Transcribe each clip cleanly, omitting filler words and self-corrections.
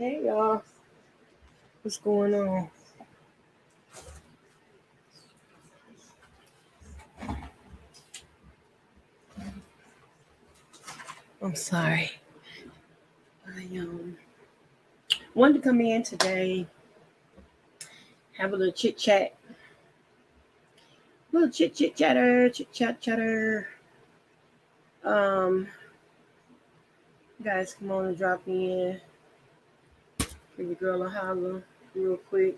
Hey y'all, what's going on? I'm sorry. I wanted to come in today, have a little chit chat, little chit chatter, chit chat chatter. Um, guys, come on and drop in. Give your girl a holler real quick.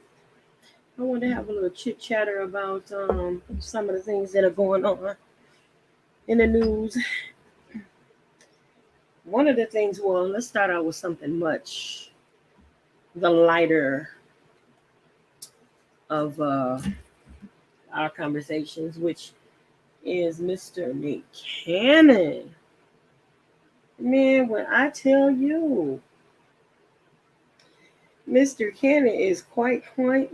I want to have a little chit chatter about some of the things that are going on in the news. One of the things, well, let's start out with something much the lighter of our conversations, which is Mr. Nick Cannon. Man, when I tell you, Mr. Cannon is quite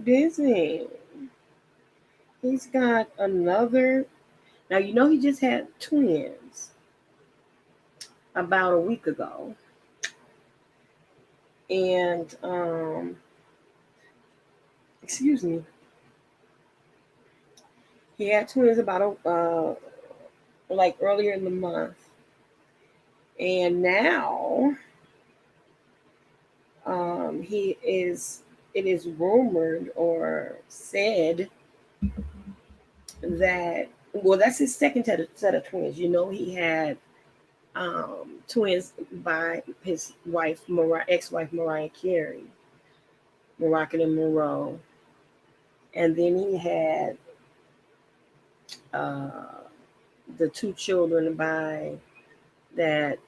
busy. He's got another. Now you know he just had twins about a week ago, and excuse me, he had twins about like earlier in the month, and now he is. It is rumored or said that that's his second set of twins. You know, he had twins by his wife, ex-wife Mariah Carey, Moroccan and Monroe, and then he had uh, the two children by that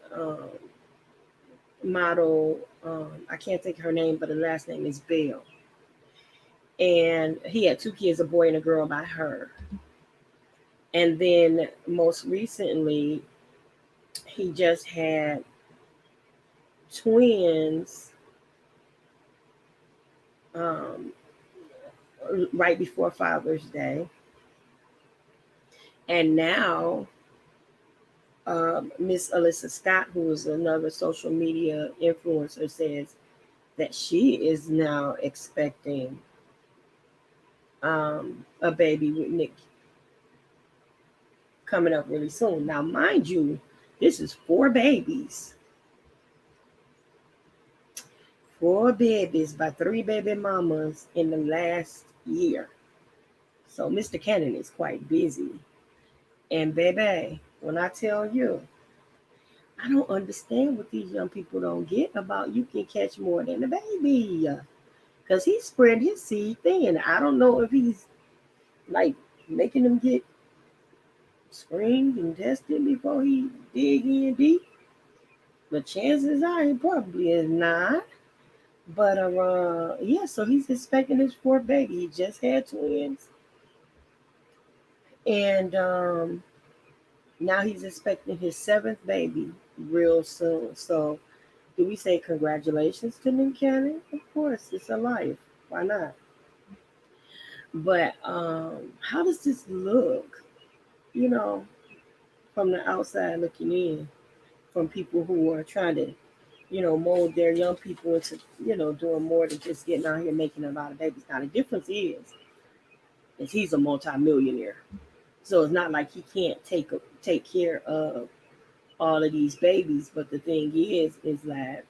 model. I can't think of her name, but the last name is Bell. And he had two kids, a boy and a girl by her. And then most recently, he just had twins um, right before Father's Day. And now, Miss Alyssa Scott, who is another social media influencer, says that she is now expecting a baby with Nick coming up really soon. Now, mind you, this is four babies by three baby mamas in the last year. So Mr. Cannon is quite busy. And baby, when I tell you, I don't understand what these young people don't get about you can catch more than a baby. Because he's spread his seed thin. I don't know if he's like making them get screened and tested before he dig in deep. But chances are he probably is not. But yeah, so he's expecting his fourth baby. He just had twins. And now he's expecting his seventh baby real soon. So do we say congratulations to Nick Cannon? Of course, it's a life. Why not? But how does this look? You know, from the outside looking in, from people who are trying to, mold their young people into, doing more than just getting out here making a lot of babies. Now the difference is he's a multimillionaire, so it's not like he can't take care of all of these babies. But the thing is that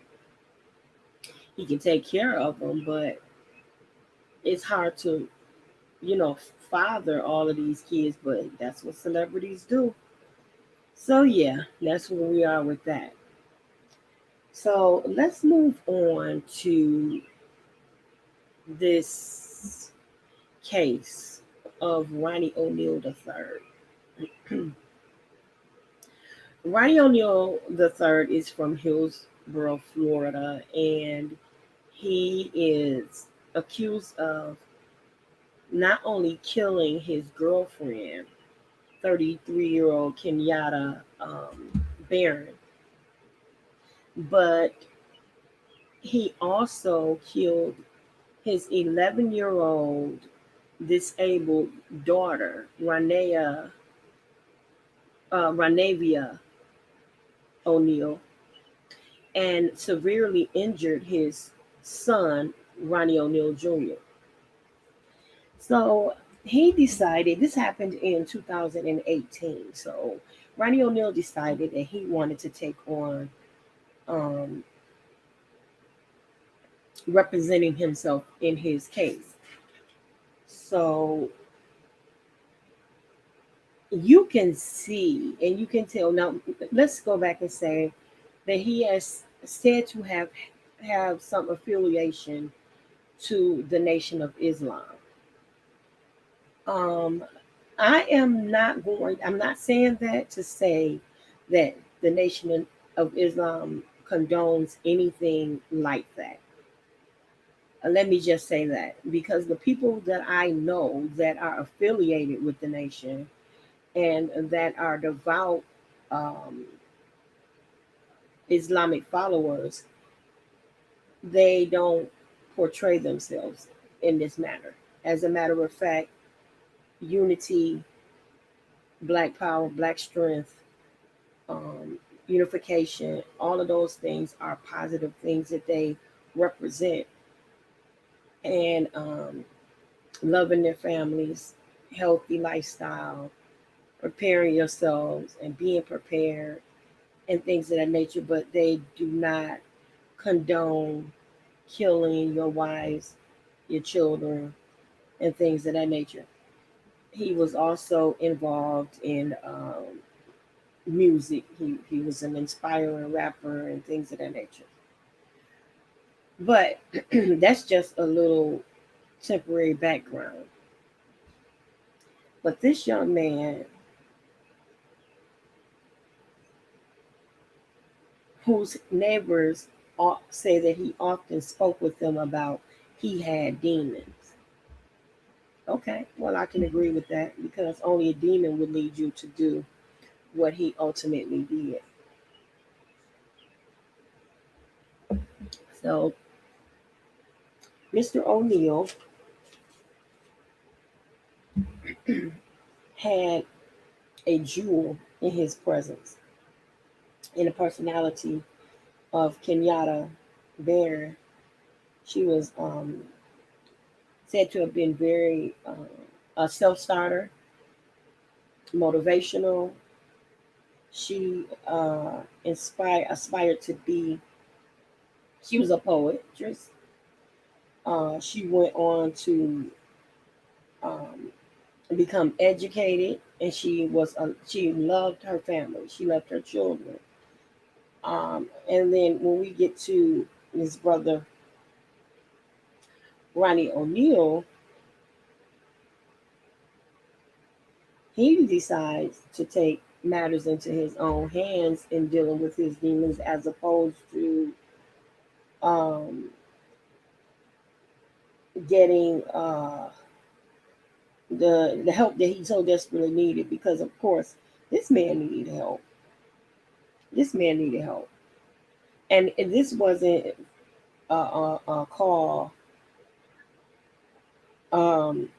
he can take care of them, but it's hard to, father all of these kids. But that's what celebrities do. So yeah, that's where we are with that. So let's move on to this case of Ronnie O'Neal III. Ronnie O'Neal III is from Hillsborough, Florida, and he is accused of not only killing his girlfriend, 33-year-old Kenyatta Barron, but he also killed his 11-year-old disabled daughter, Ranavia O'Neal, and severely injured his son, Ronnie O'Neal Jr. So he decided, this happened in 2018. So Ronnie O'Neal decided that he wanted to take on um, representing himself in his case. So you can see and you can tell. Now let's go back and say that he has said to have some affiliation to the Nation of Islam. Um, I'm not saying that to say that the Nation of Islam condones anything like that. Let me just say that because the people that I know that are affiliated with the nation and that are devout um, Islamic followers, they don't portray themselves in this manner. As a matter of fact, unity, black power, black strength, um, unification, all of those things are positive things that they represent. And loving their families, healthy lifestyle, preparing yourselves and being prepared, and things of that nature. But they do not condone killing your wives, your children, and things of that nature. He was also involved in music. He was an inspiring rapper and things of that nature. But that's just a little temporary background. But this young man, whose neighbors say that he often spoke with them about he had demons. Okay, well, I can agree with that because only a demon would lead you to do what he ultimately did. So, Mr. O'Neill had a jewel in his presence, in the personality of Kenyatta Bear. She was said to have been very a self starter, motivational. She aspired to be. She was a poetess. She went on to um, become educated, and she loved her family. She loved her children. And then when we get to his brother Ronnie O'Neal, he decides to take matters into his own hands in dealing with his demons, as opposed to um, getting the help that he so desperately needed. Because of course, this man needed help. This man needed help, and this wasn't a call. Um,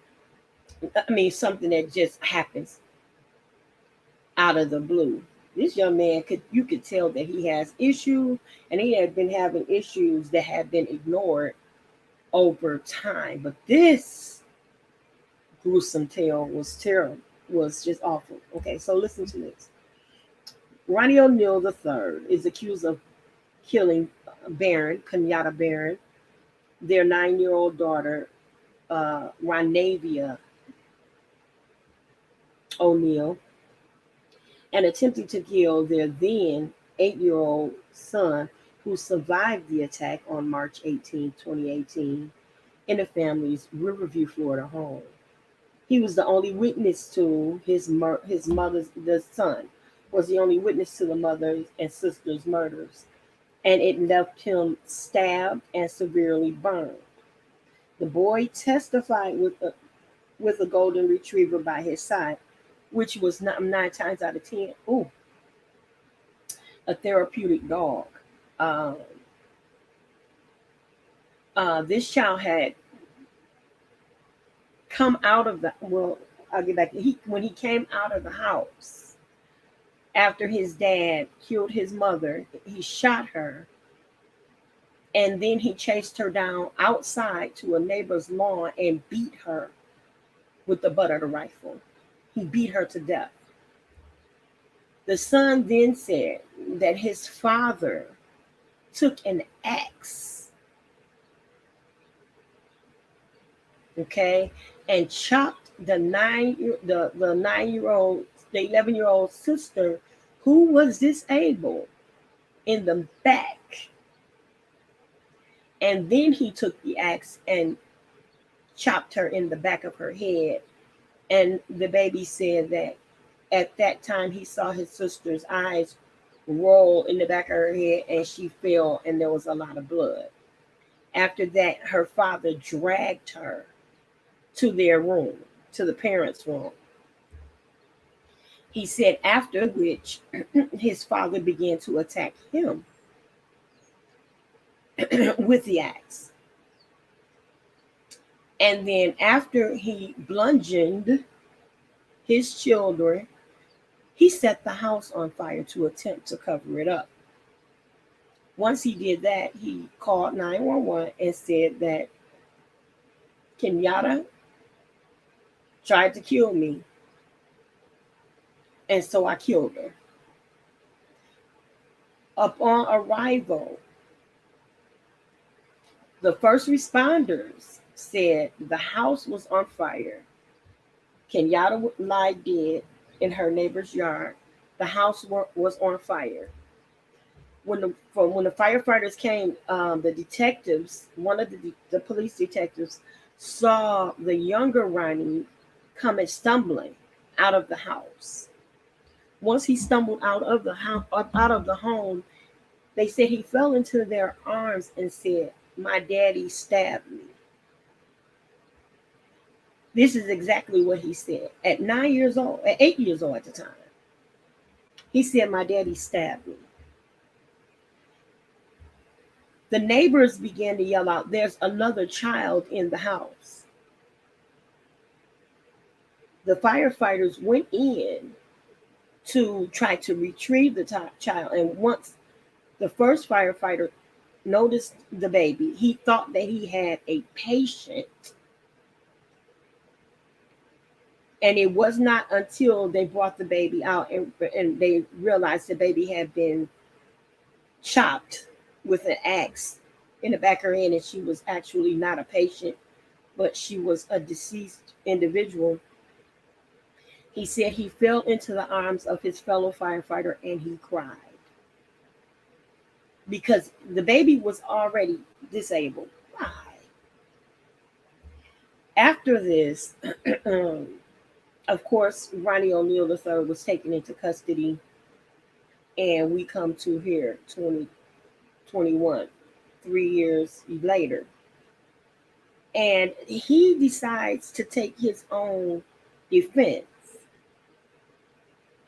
I mean, something that just happens out of the blue. This young man you could tell that he has issues, and he had been having issues that had been ignored over time. But this gruesome tale was terrible, was just awful. Okay, so listen to this. Ronnie O'Neal III is accused of killing Kenyatta Barron, their 9-year-old daughter, Ronavia O'Neal, and attempting to kill their then 8-year-old son, who survived the attack on March 18, 2018, in the family's Riverview, Florida home. He was the only witness to his mother's, the son was the only witness to the mother's and sister's murders, and it left him stabbed and severely burned. The boy testified with a golden retriever by his side, which was 9 times out of 10, a therapeutic dog. Um, this child had come out of the well. I'll get back. When he came out of the house after his dad killed his mother, he shot her And then he chased her down outside to a neighbor's lawn and beat her with the butt of the rifle. He beat her to death. The son then said that his father took an axe, okay, and chopped the 9-year-old, the 11-year-old sister who was disabled in the back. And then he took the axe and chopped her in the back of her head. And the baby said that at that time he saw his sister's eyes roll in the back of her head and she fell and there was a lot of blood. After that, her father dragged her to their room, to the parents' room. He said after which his father began to attack him with the axe. And then after he bludgeoned his children, he set the house on fire to attempt to cover it up. Once he did that, he called 911 and said that Kenyatta tried to kill me, and so I killed her. Upon arrival, the first responders said the house was on fire. Kenyatta lied dead in her neighbor's yard. The house was on fire. When the firefighters came, the detectives, one of the police detectives, saw the younger Ronnie coming stumbling out of the house. Once he stumbled out of the house, out of the home, they said he fell into their arms and said, "My daddy stabbed me." This is exactly what he said at 8 years old at the time. He said, "My daddy stabbed me." The neighbors began to yell out, "There's another child in the house." The firefighters went in to try to retrieve the child. And once the first firefighter noticed the baby, he thought that he had a patient. And it was not until they brought the baby out and they realized the baby had been chopped with an axe in the back of her head, and she was actually not a patient, but she was a deceased individual. He said he fell into the arms of his fellow firefighter and he cried because the baby was already disabled. Why? After this, of course, Ronnie O'Neal III was taken into custody, and we come to here, 2021, 3 years later. And he decides to take his own defense.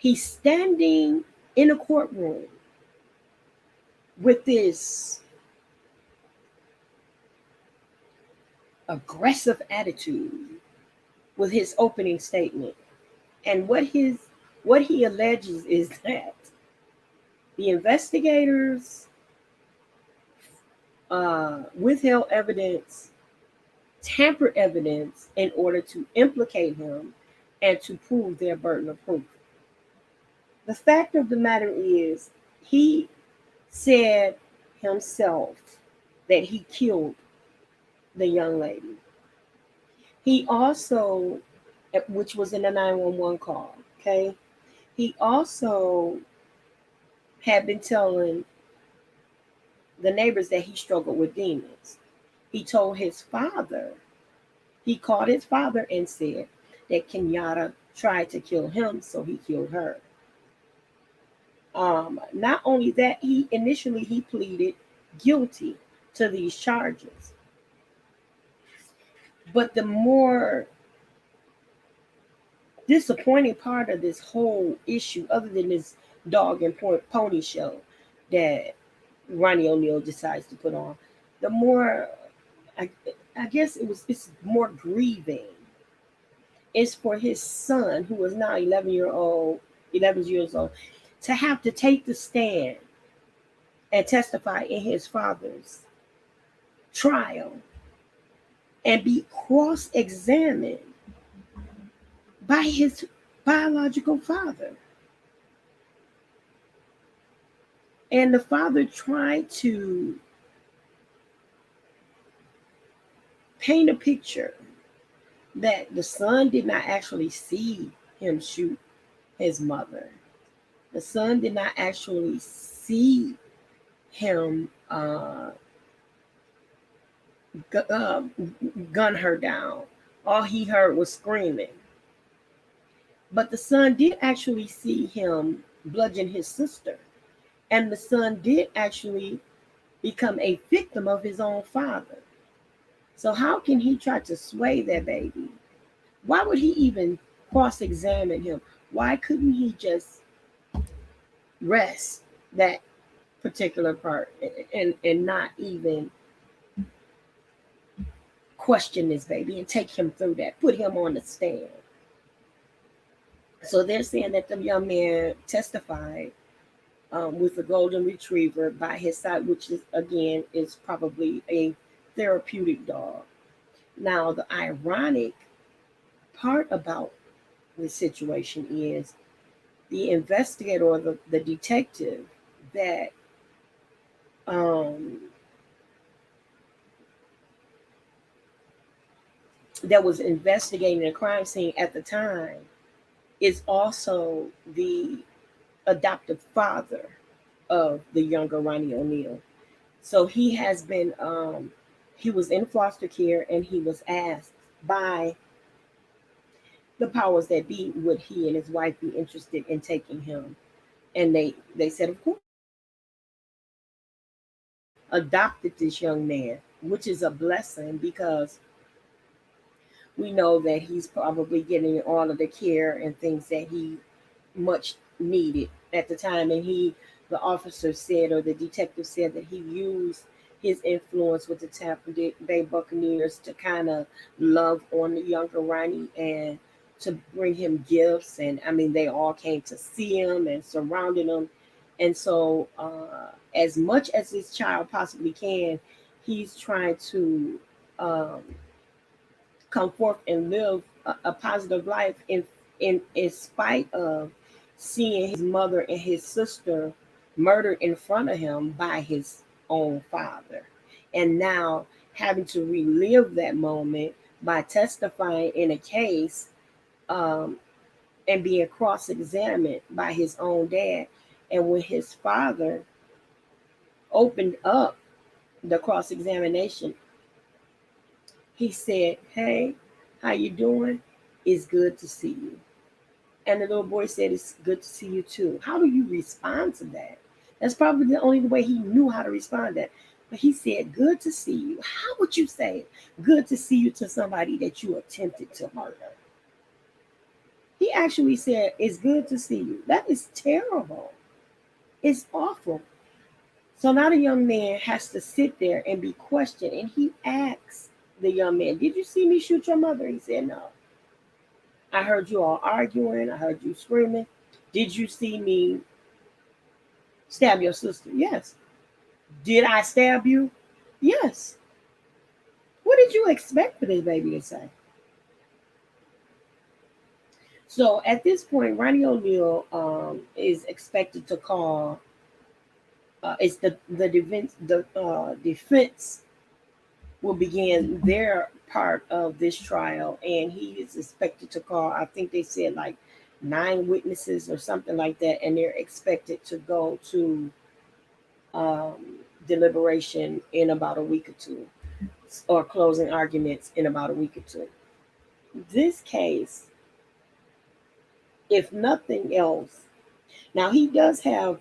He's standing in a courtroom with this aggressive attitude with his opening statement. And what he alleges is that the investigators withheld evidence, tampered evidence in order to implicate him and to prove their burden of proof. The fact of the matter is, he said himself that he killed the young lady. He also, which was in a 911 call, okay? He also had been telling the neighbors that he struggled with demons. He told his father, he called his father and said that Kenyatta tried to kill him, so he killed her. Not only that, he pleaded guilty to these charges. But the more disappointing part of this whole issue, other than this dog and pony show that Ronnie O'Neal decides to put on, the more, I guess it's more grieving, is for his son, who is now 11 years old, to have to take the stand and testify in his father's trial and be cross-examined by his biological father. And the father tried to paint a picture that the son did not actually see him shoot his mother. The son did not actually see him gun her down. All he heard was screaming. But the son did actually see him bludgeon his sister. And the son did actually become a victim of his own father. So how can he try to sway that baby? Why would he even cross-examine him? Why couldn't he just rest that particular part and not even question this baby and take him through that, put him on the stand? So they're saying that the young man testified with a golden retriever by his side, which is, again, is probably a therapeutic dog. Now, the ironic part about the situation is the investigator or the detective that that was investigating the crime scene at the time is also the adoptive father of the younger Ronnie O'Neal. So he has been, he was in foster care, and he was asked by the powers that be, would he and his wife be interested in taking him? And they said, of course. Adopted this young man, which is a blessing because we know that he's probably getting all of the care and things that he much needed at the time. And the officer said, or the detective said, that he used his influence with the Tampa Bay Buccaneers to kind of love on the younger Ronnie and to bring him gifts. And I mean, they all came to see him and surrounded him. And so as much as this child possibly can, he's trying to come forth and live a positive life in spite of seeing his mother and his sister murdered in front of him by his own father. And now having to relive that moment by testifying in a case and being cross-examined by his own dad. And when his father opened up the cross-examination, he said, "Hey, how you doing? It's good to see you." And the little boy said, "It's good to see you too." How do you respond to that? That's probably the only way he knew how to respond to that. But he said, "Good to see you." How would you say good to see you to somebody that you attempted to murder? He actually said, "It's good to see you." That is terrible. It's awful. So now the young man has to sit there and be questioned. And he asks the young man, "Did you see me shoot your mother?" He said, "No. I heard you all arguing. I heard you screaming. Did you see me stab your sister?" "Yes." "Did I stab you?" "Yes." What did you expect for this baby to say? So at this point, Ronnie O'Neal is expected to call. It's defense will begin their part of this trial, and he is expected to call. I think they said like 9 witnesses or something like that, and they're expected to go to deliberation in about a week or two, or closing arguments in about a week or two. This case, if nothing else, now he does have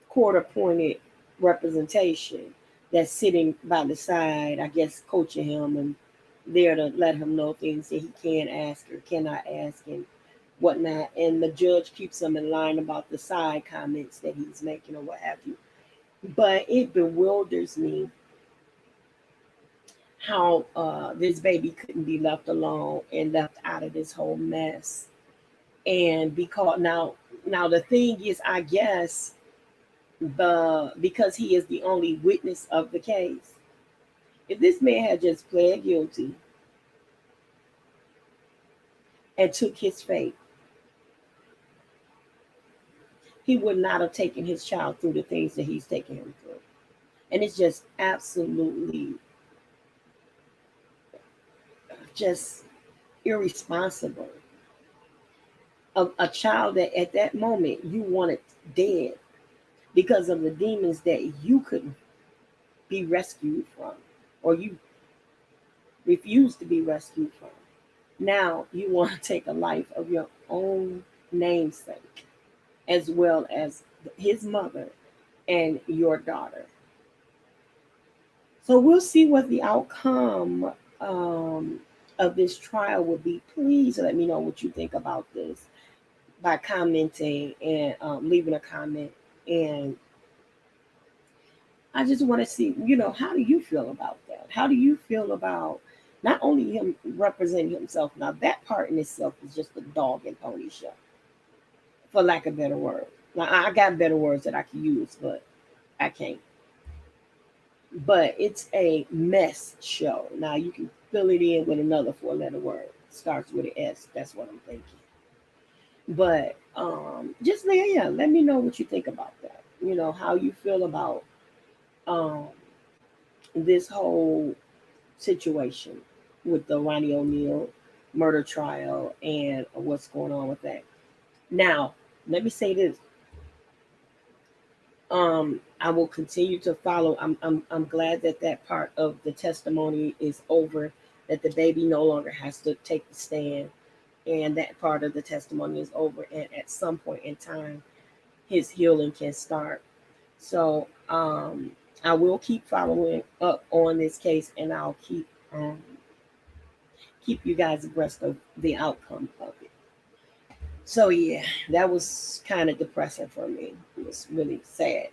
court appointed representation that's sitting by the side, I guess, coaching him and there to let him know things that he can ask or cannot ask and whatnot. And the judge keeps him in line about the side comments that he's making or what have you. But it bewilders me how this baby couldn't be left alone and left out of this whole mess. And because now the thing is, I guess because he is the only witness of the case. If this man had just pled guilty and took his fate, he would not have taken his child through the things that he's taken him through. And it's just absolutely just irresponsible. A child that at that moment you wanted dead because of the demons that you couldn't be rescued from, or you refused to be rescued from. Now you want to take a life of your own namesake, as well as his mother and your daughter. So we'll see what the outcome of this trial will be. Please let me know what you think about this by commenting and leaving a comment. And I just want to see, how do you feel about that? How do you feel about not only him representing himself? Now, that part in itself is just a dog and pony show, for lack of better word. Now, I got better words that I can use, but I can't. But it's a mess show. Now, you can fill it in with another four-letter word. Starts with an S. That's what I'm thinking. But just let me know what you think about that. How you feel about um, this whole situation with the Ronnie O'Neal murder trial and what's going on with that. Now, let me say this. I will continue to follow. I'm glad that that part of the testimony is over, that the baby no longer has to take the stand, and that part of the testimony is over. And at some point in time, his healing can start. So I will keep following up on this case, and I'll keep you guys abreast of the outcome of it. So yeah, that was kind of depressing for me. It was really sad.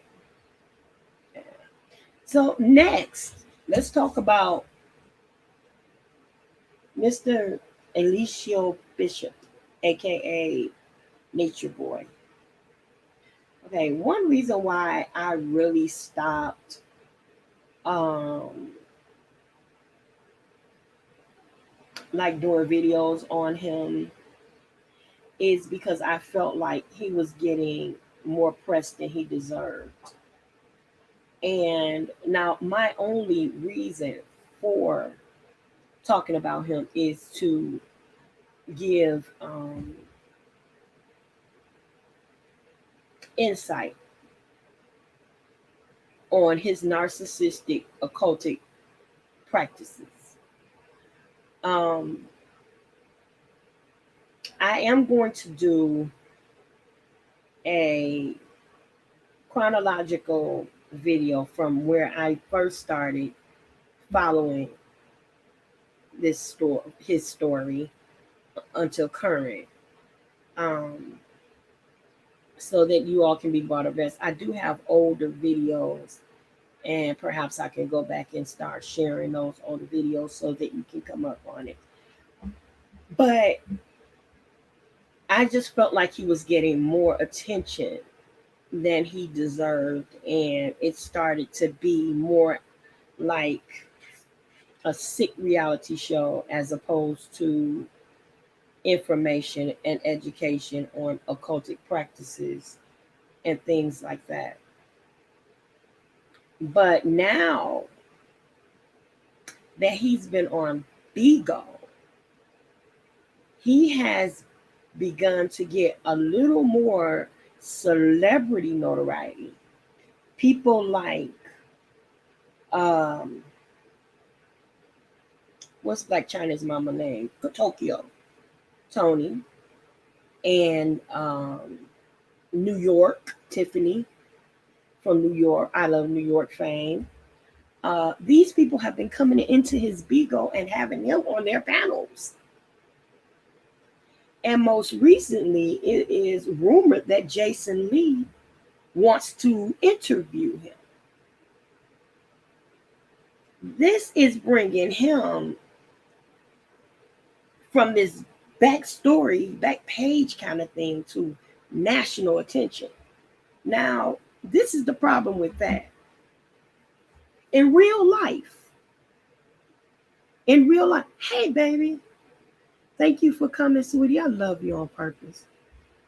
So next, let's talk about Mr. Eliseo Bishop, aka Nature Boy. Okay, one reason why I really stopped um like doing videos on him is because I felt like he was getting more press than he deserved. And now my only reason for talking about him is to give insight on his narcissistic occultic practices. Um, I am going to do a chronological video from where I first started following his story until current, um, so that you all can be brought abreast. I do have older videos, and perhaps I can go back and start sharing those older videos so that you can come up on it. But I just felt like he was getting more attention than he deserved, and it started to be more like a sick reality show as opposed to information and education on occultic practices and things like that. But now that he's been on Bigo, he has begun to get a little more celebrity notoriety. People like um what's Black China's mama name? Tokyo Tony, and New York Tiffany from New York. I Love New York fame. These people have been coming into his Bigo and having him on their panels. And most recently, it is rumored that Jason Lee wants to interview him. This is bringing him from this backstory, back page kind of thing to national attention. Now, This is the problem with that. In real life, hey baby, thank you for coming, sweetie. I love you on purpose.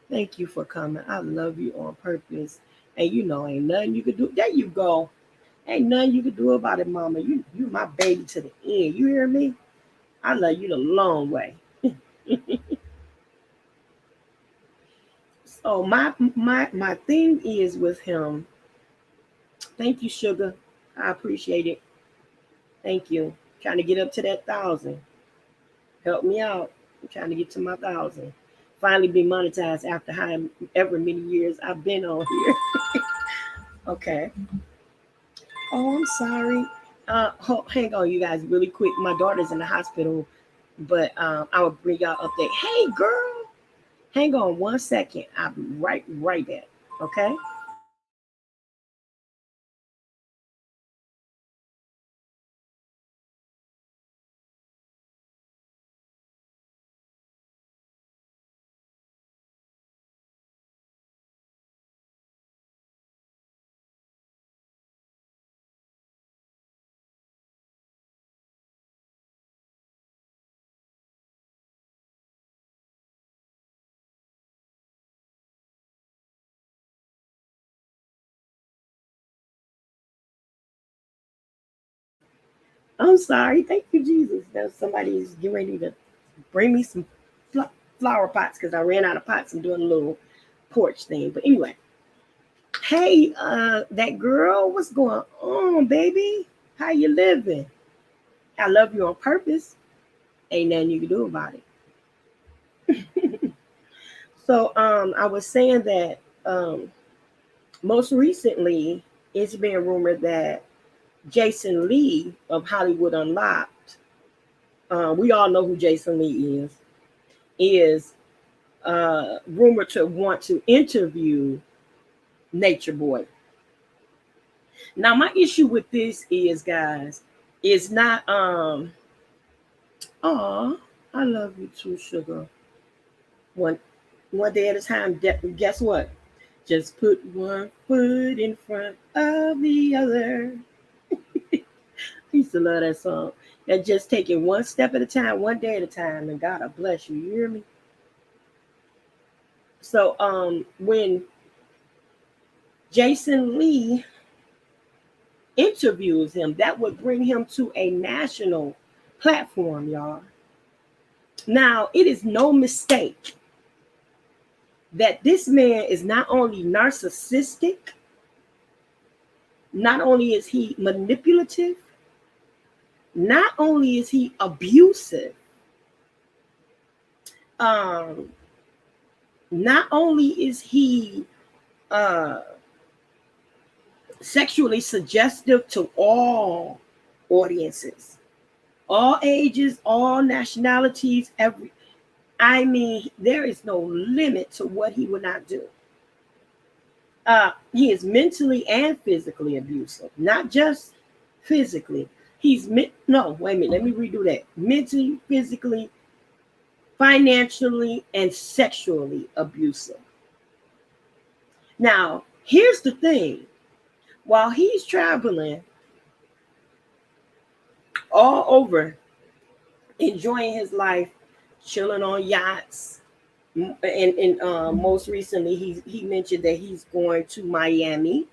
Thank you for coming. I love you on purpose. And you know, ain't nothing you could do. There you go. Ain't nothing you could do about it, mama. You my baby to the end. You hear me? I love you the long way. So my thing is with him. Thank you, sugar. I appreciate it. Thank you. Trying to get up to that 1,000. Help me out. I'm trying to get to my 1,000. Finally be monetized after however many years I've been on here. Okay. Oh, I'm sorry. Hang on, you guys, really quick. My daughter's in the hospital, but I will bring y'all update. Hey, girl, hang on 1 second. I'll be right back. Okay. I'm sorry. Thank you, Jesus. Now somebody's getting ready to bring me some flower pots because I ran out of pots. I'm doing a little porch thing. But anyway, hey, that girl, what's going on, baby? How you living? I love you on purpose. Ain't nothing you can do about it. So I was saying that most recently it's been rumored that Jason Lee of Hollywood Unlocked, we all know who Jason Lee is rumored to want to interview Nature Boy. Now, my issue with this is, guys, is not oh, I love you too, sugar. One one day at a time. Guess what? Just put one foot in front of the other. I used to love that song. That just taking one step at a time, one day at a time, and God will bless you. You hear me? So when Jason Lee interviews him, that would bring him to a national platform, y'all. Now, it is no mistake that this man is not only narcissistic, not only is he manipulative, not only is he abusive, um, not only is he uh, sexually suggestive to all audiences, all ages, all nationalities, I mean, there is no limit to what he would not do. He is mentally and physically abusive, not just physically. No, wait a minute, let me redo that. Mentally, physically, financially, and sexually abusive. Now, here's the thing. While he's traveling all over, enjoying his life, chilling on yachts, and most recently he mentioned that he's going to Miami.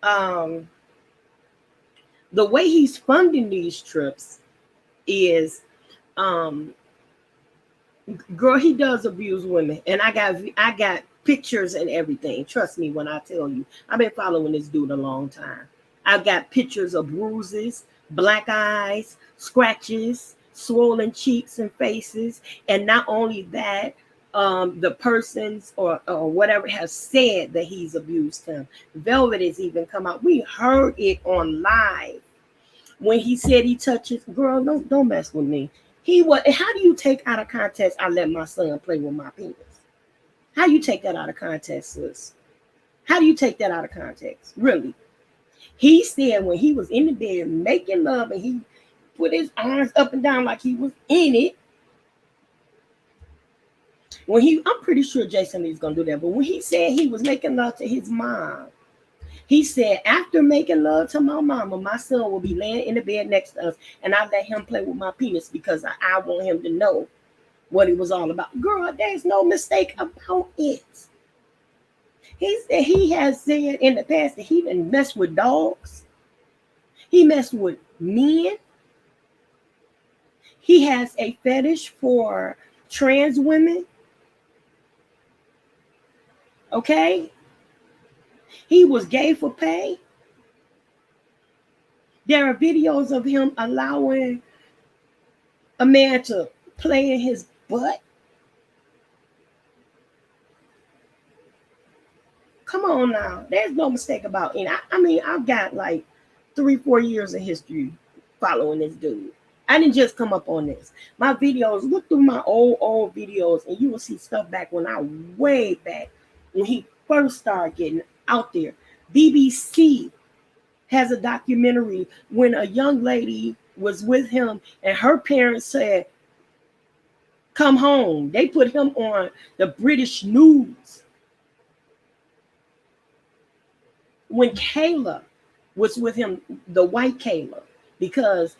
Um, the way he's funding these trips is, um, girl, he does abuse women, and I got pictures and everything. Trust me when I tell you, I've been following this dude a long time. I've got pictures of bruises, black eyes, scratches, swollen cheeks and faces, and not only that, the persons or whatever has said that he's abused him. Velvet has even come out. We heard it on live when he said he touches. Girl, don't mess with me. He was. How do you take out of context? I let my son play with my penis. How do you take that out of context, sis? How do you take that out of context? Really? He said when he was in the bed making love and he put his arms up and down like he was in it. I'm pretty sure Jason Lee's gonna do that. But when he said he was making love to his mom, He said, after making love to my mama, my son will be laying in the bed next to us, and I let him play with my penis because I want him to know what it was all about. Girl, there's no mistake about it. He said he has said in the past that he didn't mess with dogs. He messed with men. He has a fetish for trans women. Okay? He was gay for pay. There are videos of him allowing a man to play in his butt. Come on now. There's no mistake about it. I mean, I've got like 3-4 years of history following this dude. I didn't just come up on this. My videos, look through my old videos, and you will see stuff back way back when he first started getting out there. BBC has a documentary when a young lady was with him and her parents said, come home. They put him on the British news. When Kayla was with him, the white Kayla, because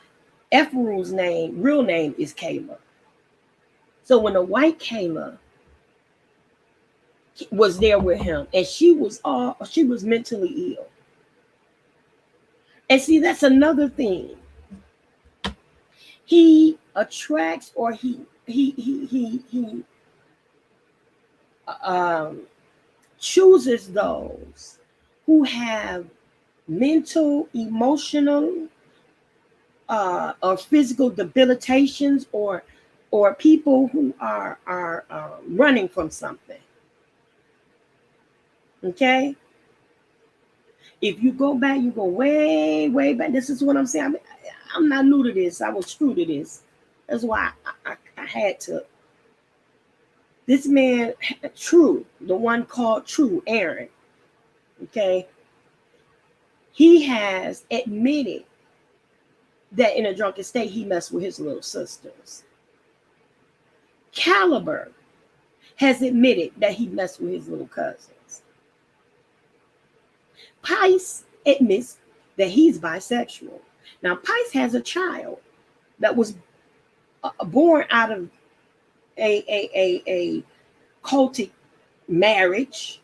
Ephraim's real name is Kayla. So when the white Kayla was there with him, and she was mentally ill. And see, that's another thing. He attracts, or he chooses those who have mental, emotional, or physical debilitations, or people who are running from something. Okay? If you go back, you go way back. This is what I'm saying. I'm not new to this. I was true to this. That's why I had to. This man, True, the one called True, Aaron, okay, he has admitted that in a drunken state he messed with his little sisters. Caliber has admitted that he messed with his little cousins. Pice admits that he's bisexual. Now, Pice has a child that was born out of a cultic marriage,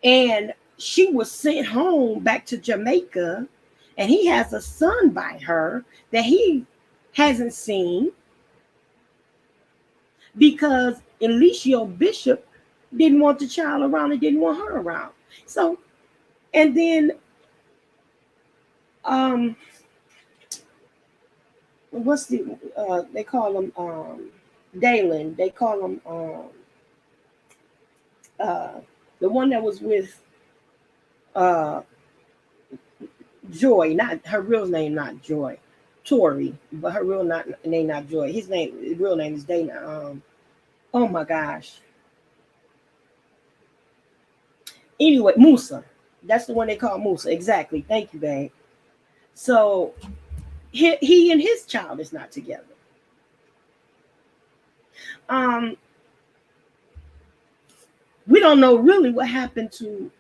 and she was sent home back to Jamaica, and he has a son by her that he hasn't seen because Alicia Bishop didn't want the child around and didn't want her around. So, and then what's they call him Dalen. They call him the one that was with Joy, not her real name, not Joy, Tori, but her real name not Joy. His real name is Dana. Oh my gosh. Anyway, Musa. That's the one they call Musa. Exactly. Thank you, babe. So he and his child is not together. We don't know really what happened to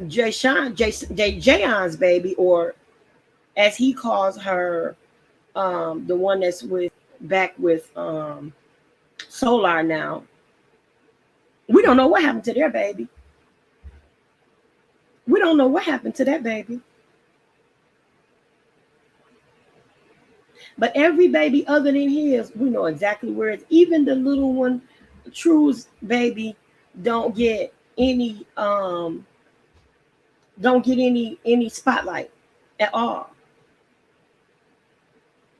Jayon's baby, or as he calls her, the one that's back with Solar now. We don't know what happened to their baby. We don't know what happened to that baby. But every baby other than his, we know exactly where it's. Even the little one, True's baby, don't get any spotlight at all.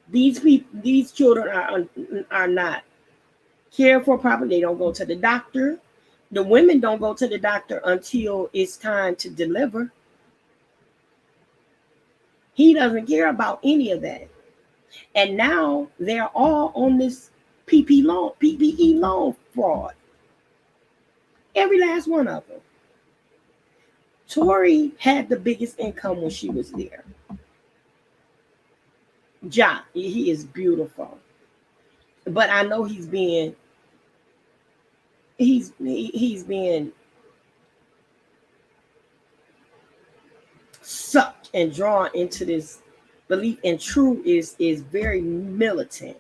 These children are not cared for properly. They don't go to the doctor. The women don't go to the doctor until it's time to deliver. He doesn't care about any of that. And now they're all on this PPE loan fraud. Every last one of them. Tori had the biggest income when she was there. Ja, he is beautiful. But I know he's being he's being sucked and drawn into this belief. And True is very militant.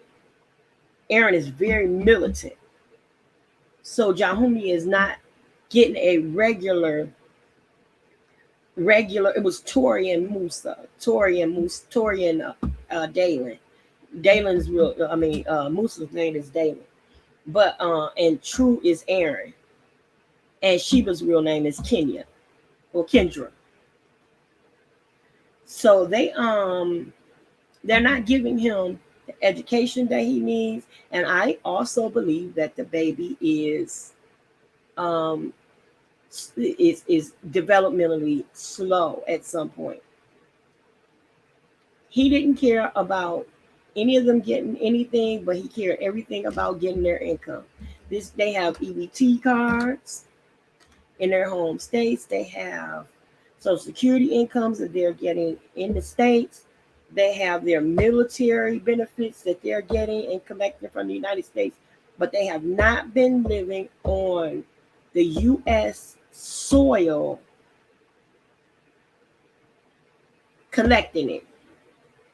Aaron is very militant. So Jahumi is not getting a regular. It was Tori and Dalen. Dalen's real. I mean, Musa's name is Dalen, but and True is Aaron, and Sheba's real name is Kenya or Kendra. So they're not giving him the education that he needs, and I also believe that the baby um is developmentally slow at some point. He didn't care about any of them getting anything, but he cared everything about getting their income. They have EBT cards in their home states. They have Social Security incomes that they're getting in the states. They have their military benefits that they're getting and collecting from the United States, but they have not been living on the U.S. soil collecting it.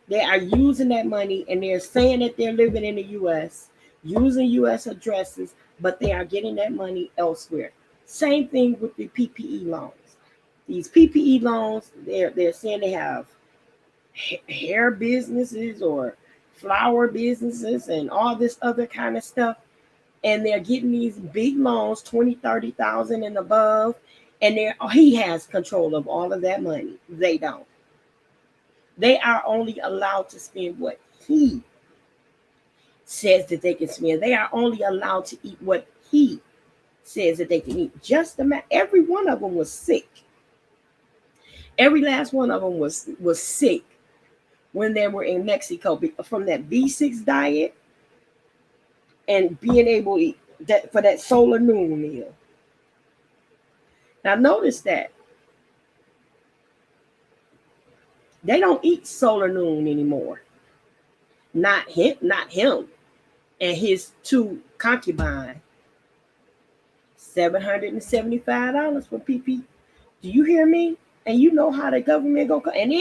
They are using that money and they're saying that they're living in the U.S., using U.S. addresses, but they are getting that money elsewhere. Same thing with the PPE loans. These PPE loans, they're saying they have hair businesses or flower businesses and all this other kind of stuff. And they're getting these big loans, 20, 30,000 and above. And he has control of all of that money. They don't. They are only allowed to spend what he says that they can spend. They are only allowed to eat what he says that they can eat. Just every one of them was sick. Every last one of them was sick when they were in Mexico from that B6 diet and being able to eat that for that solar noon meal. Now notice that they don't eat solar noon anymore. Not him and his two concubines. $775 for PP. Do you hear me? And you know how the government go and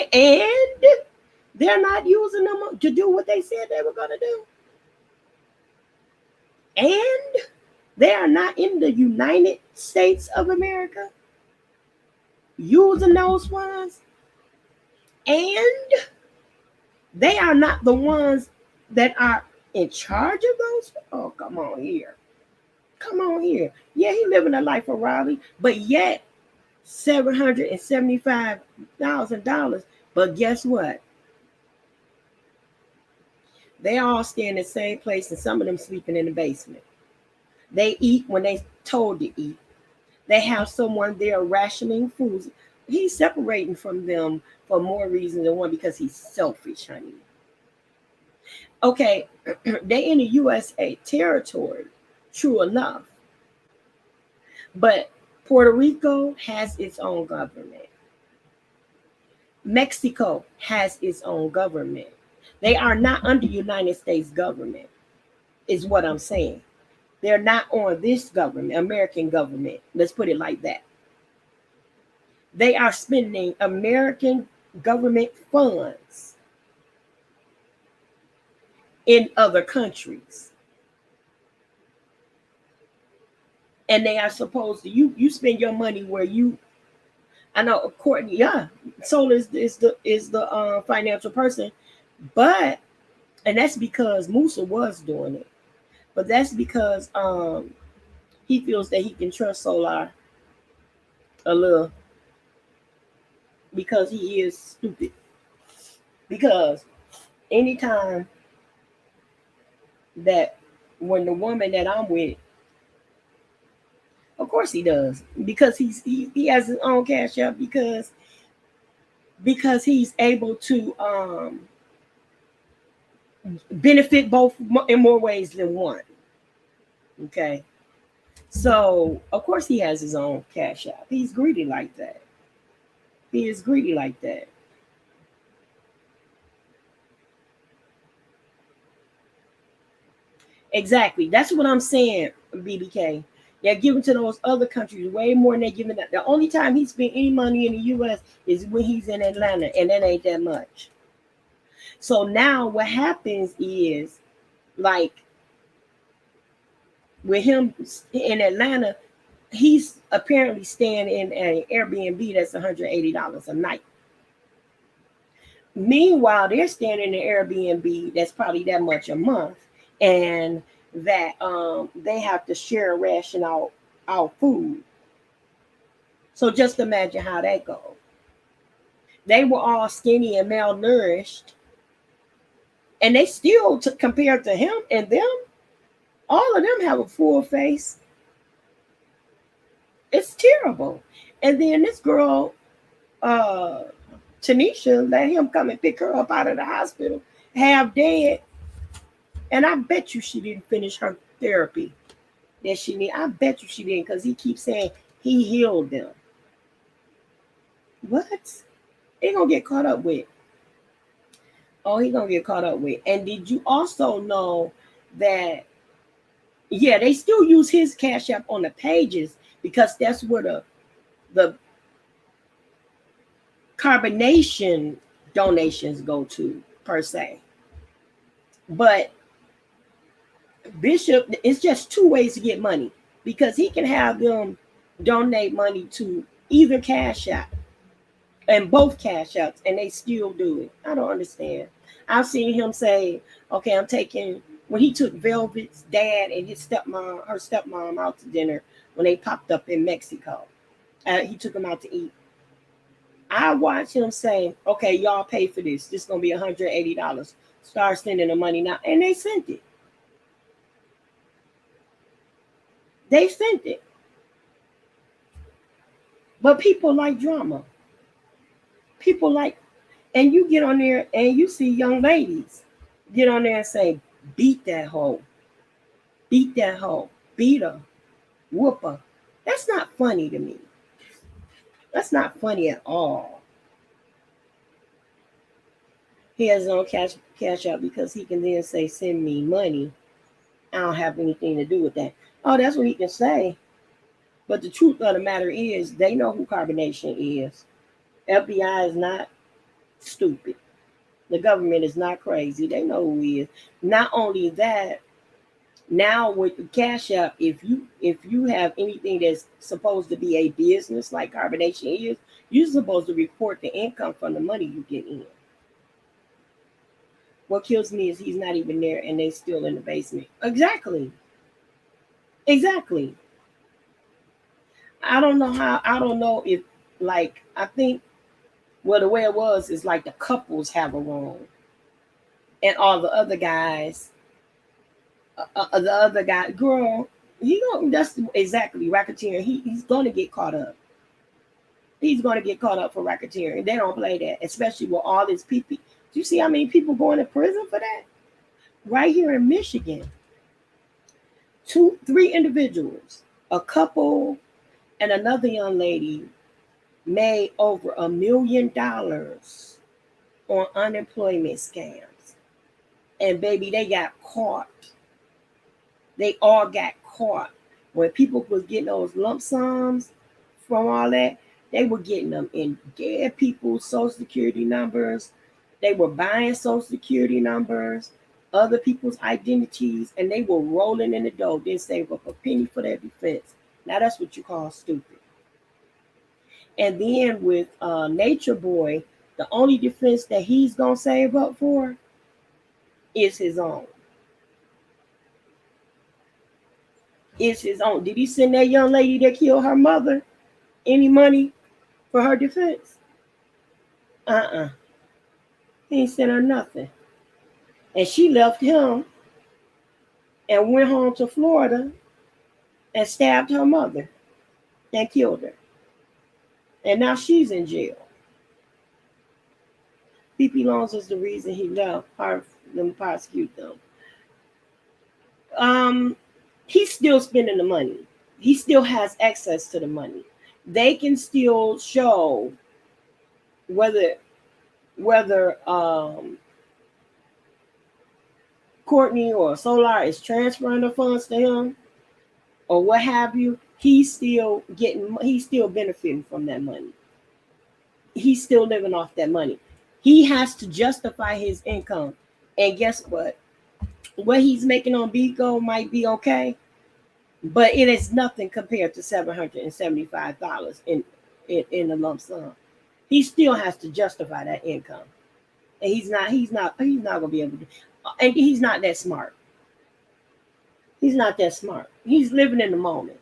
they're not using them to do what they said they were going to do. And they are not in the United States of America using those funds. And they are not the ones that are in charge of those. Oh, come on here. Come on here. Yeah, he living a life of Raleigh, but yet $775,000. But guess what? They all stay in the same place, and some of them sleeping in the basement. They eat when they told to eat. They have someone there rationing foods. He's separating from them for more reasons than one, because he's selfish, honey. Okay, they in the USA territory, true enough. But Puerto Rico has its own government. Mexico has its own government. They are not under United States government, is what I'm saying. They're not on this government, American government. Let's put it like that. They are spending American government funds in other countries. And they are supposed to, you spend your money where you, I know Courtney, yeah, Soul is the financial person, but, and that's because Musa was doing it, but that's because he feels that he can trust Solar a little, because he is stupid. Because anytime that when the woman that I'm with, of course he does, because he has his own cash up, because he's able to benefit both in more ways than one. Okay, so of course he has his own cash out. He's greedy like that. He is greedy like that. Exactly. That's what I'm saying, BBK. They're giving to those other countries way more than they're giving that. The only time he spent any money in the U.S. is when he's in Atlanta, and that ain't that much. So now what happens is, like, with him in Atlanta, he's apparently staying in an Airbnb that's $180 a night. Meanwhile, they're staying in an Airbnb that's probably that much a month, and that they have to share a ration out food. So just imagine how that goes. They were all skinny and malnourished, and they still, compared to him and them, all of them have a full face. It's terrible. And then this girl, Tanisha, let him come and pick her up out of the hospital, half dead. And I bet you she didn't finish her therapy that she need. I bet you she didn't, because he keeps saying he healed them. What? He gonna get caught up with. Oh, he gonna get caught up with. And did you also know that, yeah, they still use his Cash App on the pages, because that's where the carbonation donations go to, per se. But Bishop, it's just two ways to get money, because he can have them donate money to either Cash App, and both Cash Apps, and they still do it. I don't understand. I've seen him say, okay, I'm taking, when he took Velvet's dad and his stepmom, her stepmom, out to dinner when they popped up in Mexico. He took them out to eat. I watched him say, okay, y'all pay for this. This is going to be $180. Start sending the money now. And they sent it. They sent it. But people like drama. People like, and you get on there and you see young ladies get on there and say, beat that hoe. Beat that hoe. Beat her. Whoop her. That's not funny to me. That's not funny at all. He has no cash out because he can then say, send me money. I don't have anything to do with that. Oh, that's what he can say. But the truth of the matter is, they know who carbonation is. FBI is not stupid. The government is not crazy. They know who he is. Not only that, now with the Cash App, if you have anything that's supposed to be a business like carbonation is, you're supposed to report the income from the money you get in. What kills me is he's not even there and they still in the basement. Exactly. I don't know if, like, I think, well, the way it was is like the couples have a room, and all the other guys, girl, that's exactly racketeering. He's going to get caught up. He's going to get caught up for racketeering. They don't play that, especially with all this people. Do you see how many people going to prison for that? Right here in Michigan, 3 individuals, a couple and another young lady, made over $1 million on unemployment scams. And baby, they got caught. They all got caught. When people was getting those lump sums from all that, they were getting them in dead people's social security numbers. They were buying social security numbers, other people's identities, and they were rolling in the dough. Didn't save up a penny for their defense. Now that's what you call stupid. And then with NATUREBOY, the only defense that he's going to save up for is his own. Is his own. Did he send that young lady that killed her mother any money for her defense? He ain't sent her nothing. And she left him and went home to Florida and stabbed her mother and killed her. And now she's in jail. P.P. Loans is the reason he left them prosecute them. He's still spending the money. He still has access to the money. They can still show whether Courtney or Solar is transferring the funds to him. or what have you, he's still benefiting from that money. He's still living off that money. He has to justify his income. And guess what? What he's making on Bigo might be okay, but it is nothing compared to $775 in a lump sum. He still has to justify that income. And he's not gonna be able to, and he's not that smart. He's not that smart. He's living in the moment.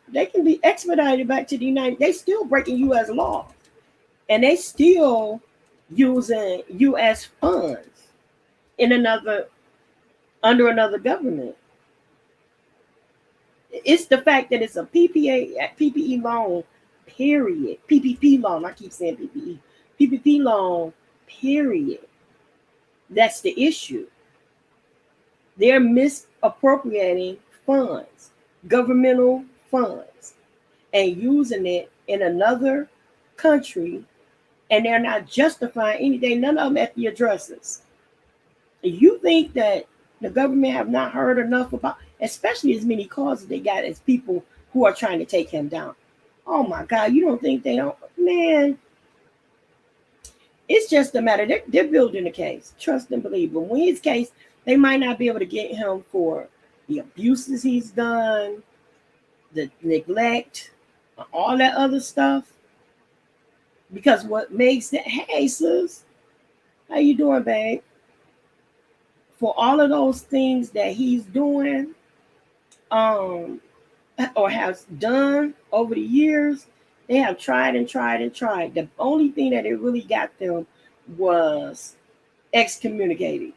They can be expedited back to the United. They still breaking U.S. law, and they still using U.S. funds in another under another government. It's the fact that it's a PPE loan, period. PPP loan. I keep saying PPE. PPP loan, period. That's the issue. They're misappropriating funds, governmental funds, and using it in another country, and they're not justifying anything. None of them at the addresses. You think that the government have not heard enough about, especially as many calls they got as people who are trying to take him down? Oh my God, you don't think they don't? Man, it's just a matter. They're building a case. Trust and believe. But when his case, they might not be able to get him for the abuses he's done, the neglect, all that other stuff. Because what makes it, hey sis, how you doing, babe? For all of those things that he's doing, um, or has done over the years, they have tried and tried and tried. The only thing that it really got them was excommunicated.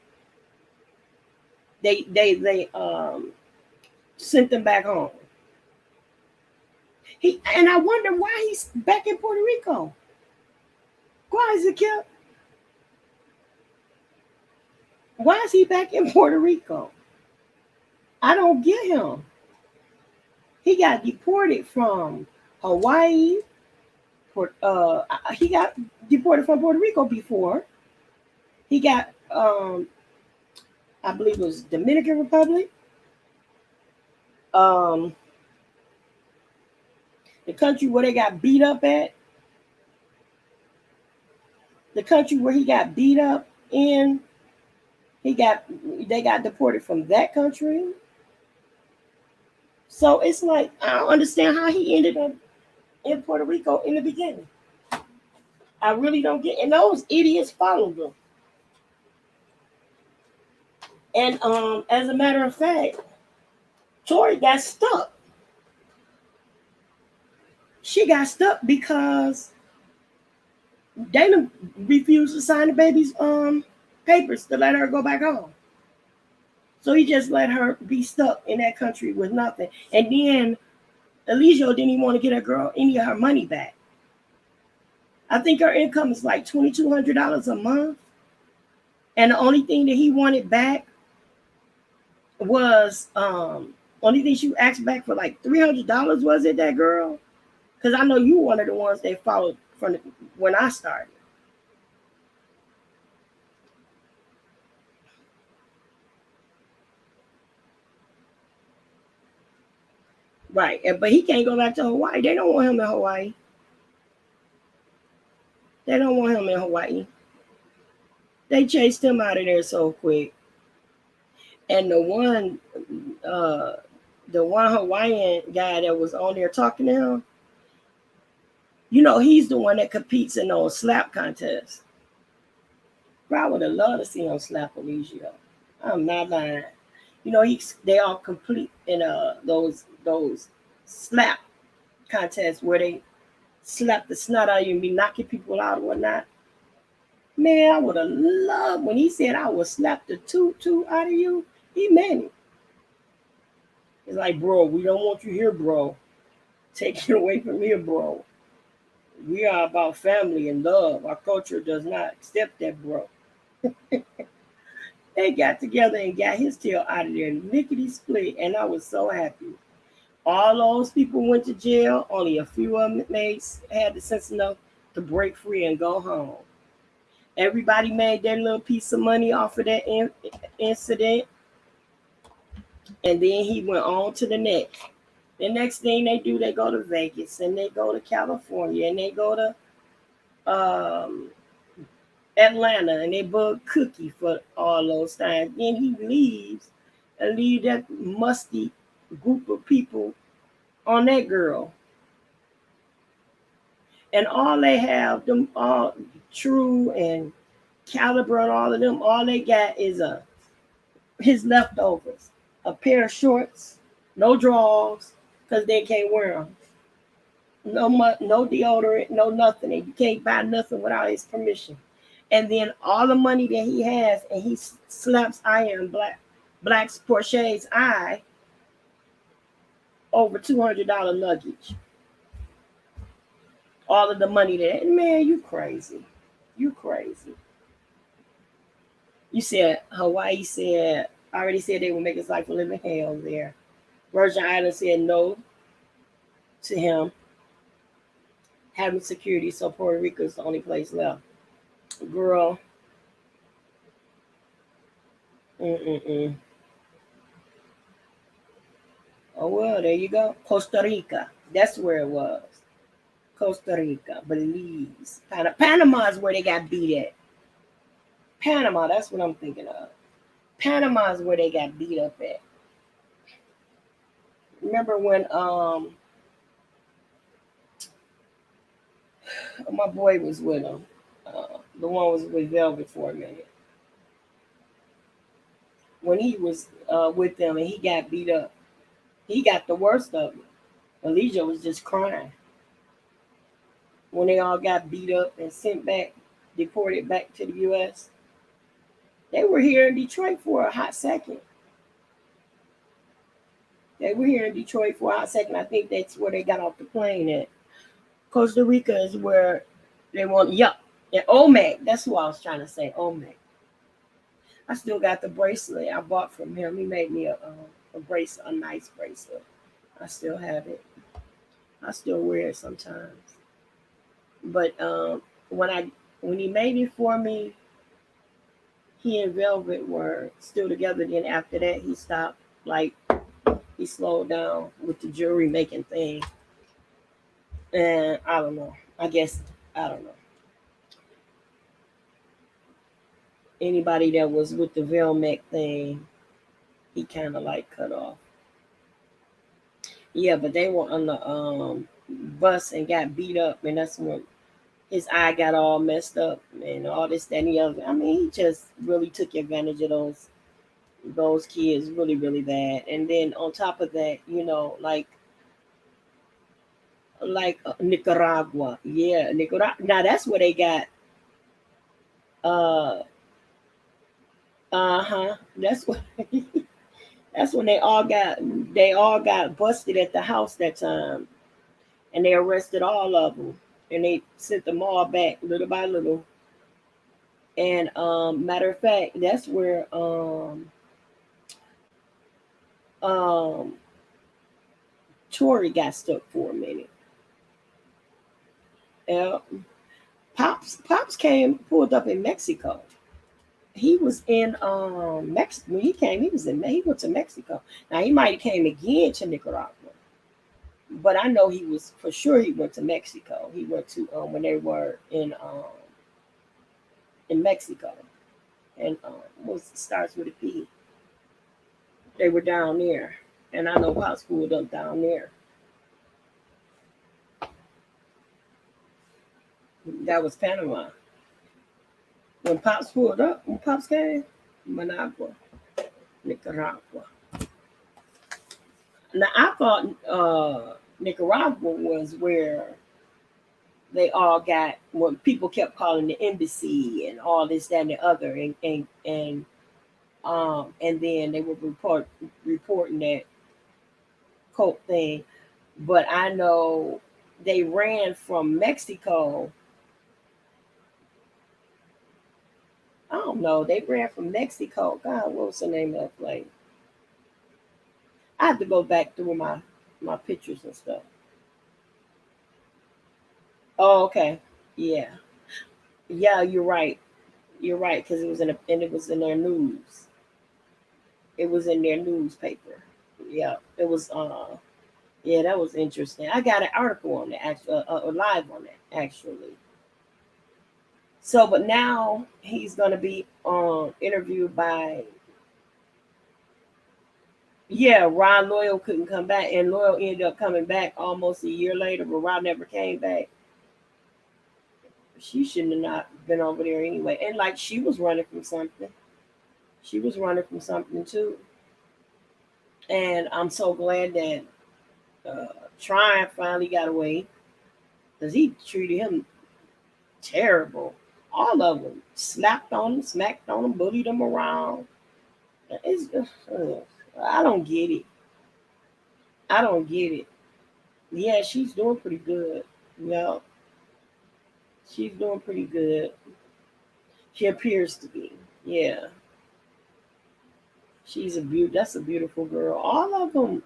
They sent them back home. And I wonder why he's back in Puerto Rico. Why is it kept? Why is he back in Puerto Rico? I don't get him. He got deported from Hawaii. He got deported from Puerto Rico before. He got, I believe it was Dominican Republic. The country where they got beat up at. The country where he got beat up in. They got deported from that country. So it's like I don't understand how he ended up in Puerto Rico in the beginning. I really don't get, and those idiots followed them. And as a matter of fact, Tori got stuck. She got stuck because they refused to sign the baby's papers to let her go back home. So he just let her be stuck in that country with nothing. And then Eligio didn't even want to get her girl any of her money back. I think her income is like $2,200 a month. And the only thing that he wanted back was only thing she asked back for like $300, was it, that girl? Because I know you were one of the ones that followed from when I started. Right. But he can't go back to Hawaii. They don't want him in Hawaii. They don't want him in Hawaii. They chased him out of there so quick. And the one Hawaiian guy that was on there talking to him, he's the one that competes in those slap contests. Bro, I would have loved to see him slap Eligio. I'm not lying. They all complete in those slap contests where they slap the snot out of you and be knocking people out or whatnot. Man, I would have loved when he said I would slap the toot out of you. He meant it. It's like, bro, we don't want you here, bro. Take it away from here, bro. We are about family and love. Our culture does not accept that, bro. They got together and got his tail out of there, lickety split, and I was so happy. All those people went to jail. Only a few of them had the sense enough to break free and go home. Everybody made their little piece of money off of that incident, and then he went on to the next. The next thing they do, they go to Vegas, and they go to California, and they go to Atlanta, and they book Cookie for all those times. Then he leaves and leave that musty group of people on that girl. And all they have, them all True and Caliber and all of them, all they got is his leftovers. A pair of shorts, no drawers, because they can't wear them. No deodorant, no nothing. And you can't buy nothing without his permission. And then all the money that he has, and he slaps Iron Black's Porsche's eye over $200 luggage. All of the money that, man, you crazy. You crazy. You said Hawaii said, already said they would make his life a living hell there. Virgin Islands said no to him having security, so Puerto Rico is the only place left. Girl. Mm-mm-mm. Oh, well, there you go. Costa Rica. That's where it was. Costa Rica, Belize. Panama is where they got beat at. Panama, that's what I'm thinking of. Panama is where they got beat up at. Remember when my boy was with him? The one was with Velvet for a minute. When he was with them and he got beat up, he got the worst of it. Elijah was just crying. When they all got beat up and sent back, deported back to the U.S., they were here in Detroit for a hot second. They were here in Detroit for a hot second. I think that's where they got off the plane at. Costa Rica is where they want, yup. And Omek, that's who I was trying to say, Omek. I still got the bracelet I bought from him. He made me a bracelet, a nice bracelet. I still have it. I still wear it sometimes. But when he made it for me, he and Velvet were still together. Then after that, he stopped. Like, he slowed down with the jewelry making thing. And I don't know. I don't know. Anybody that was with the Velmet thing, he kind of like cut off. Yeah, but they were on the bus and got beat up, and that's when his eye got all messed up and all this, that, and the other. I mean, he just really took advantage of those kids really, really bad. And then on top of that, Nicaragua. Yeah, Nicaragua. Now that's where they got uh uh-huh. That's what that's when they all got busted at the house that time, and they arrested all of them, and they sent them all back little by little. And matter of fact, that's where um Tory got stuck for a minute. Uh, Pops came pulled up in Mexico. He was in Mexico when he came. He went to Mexico. Now he might have came again to Nicaragua, but I know he was for sure. He went to Mexico. He went to when they were in Mexico, and was starts with a P. They were down there, and I know Pops pulled up down there. That was Panama. When Pops pulled up, when Pops came, Managua, Nicaragua. Now I thought Nicaragua was where they all got when people kept calling the embassy and all this, that, and the other, and then they would reporting that coke thing. But I know they ran from Mexico. I don't know. They ran from Mexico. God, what was the name of that place? I have to go back through my my pictures and stuff. Oh, okay. Yeah. Yeah, you're right. You're right, because it was in their news. It was in their newspaper. Yeah, it was. Yeah, that was interesting. I got an article on that, actually, live on that, actually. So, but now he's gonna be interviewed by. Yeah, Ron Loyal couldn't come back, and Loyal ended up coming back almost a year later, but Ron never came back. She shouldn't have not been over there anyway. And like she was running from something. She was running from something too. And I'm so glad that uh, Tryon finally got away because he treated him terrible. All of them slapped on him, smacked on him, bullied him around. It's I don't get it. I don't get it. Yeah, she's doing pretty good. Yeah, she's doing pretty good. She appears to be. Yeah, she's a That's a beautiful girl. All of them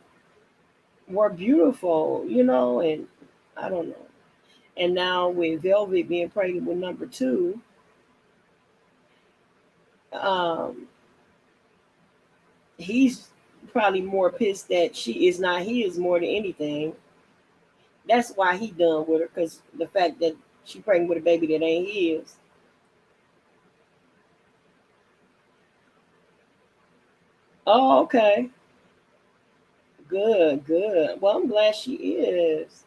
were beautiful, and I don't know. And now with Velvet being pregnant with number two, um, he's probably more pissed that she is not his more than anything. That's why he done with her, because the fact that she pregnant with a baby that ain't his. Oh, okay. Good, good. Well, I'm glad she is.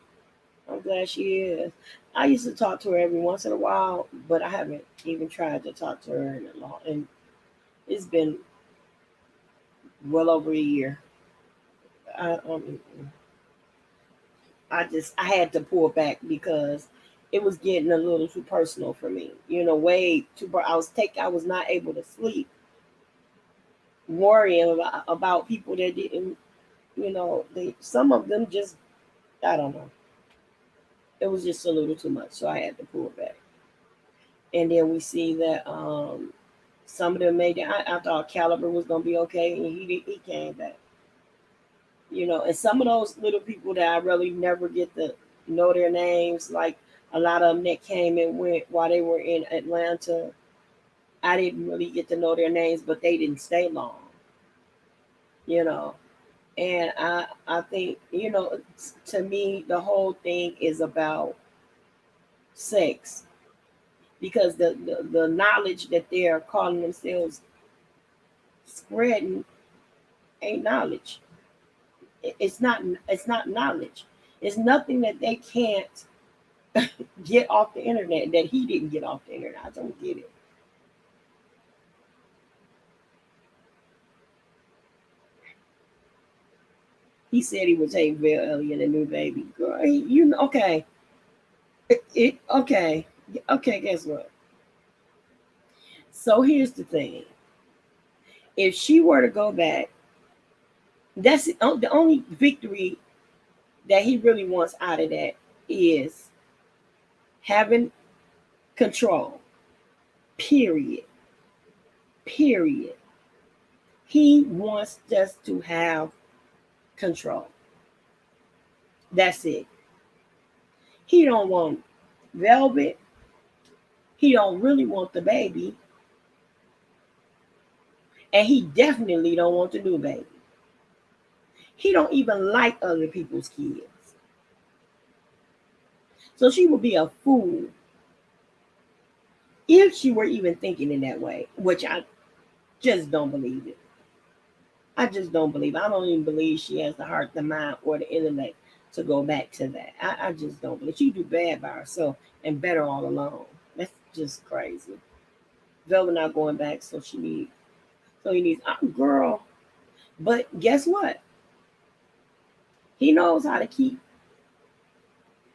I'm glad she is. I used to talk to her every once in a while, but I haven't even tried to talk to her in a long, and it's been well over a year. I, um, I had to pull back because it was getting a little too personal for me. Way too. I was not able to sleep, worrying about people that didn't. They some of them just, I don't know. It was just a little too much, so I had to pull back. And then we see that some of them made it. I thought Caliber was gonna be okay, and he came back. And some of those little people that I really never get to know their names, like a lot of them that came and went while they were in Atlanta, I didn't really get to know their names, but they didn't stay long, you know. And I think, to me, the whole thing is about sex, because the knowledge that they're calling themselves spreading ain't knowledge. It's not knowledge. It's nothing that they can't get off the internet that he didn't get off the internet. I don't get it. He said he would take Bill Elliott a new baby. Girl, okay. Okay. Okay, guess what? So here's the thing. If she were to go back, that's the only victory that he really wants out of that is having control. Period. Period. He wants just to have control. That's it. He don't want Velvet. He don't really want the baby. And he definitely don't want the new baby. He don't even like other people's kids. So she would be a fool if she were even thinking in that way, which I just don't believe it. I just don't believe it. I don't even believe she has the heart, the mind, or the intellect to go back to that. I just don't believe she do bad by herself and better all alone. That's just crazy. Velvet not going back, so he needs girl. But guess what? He knows how to keep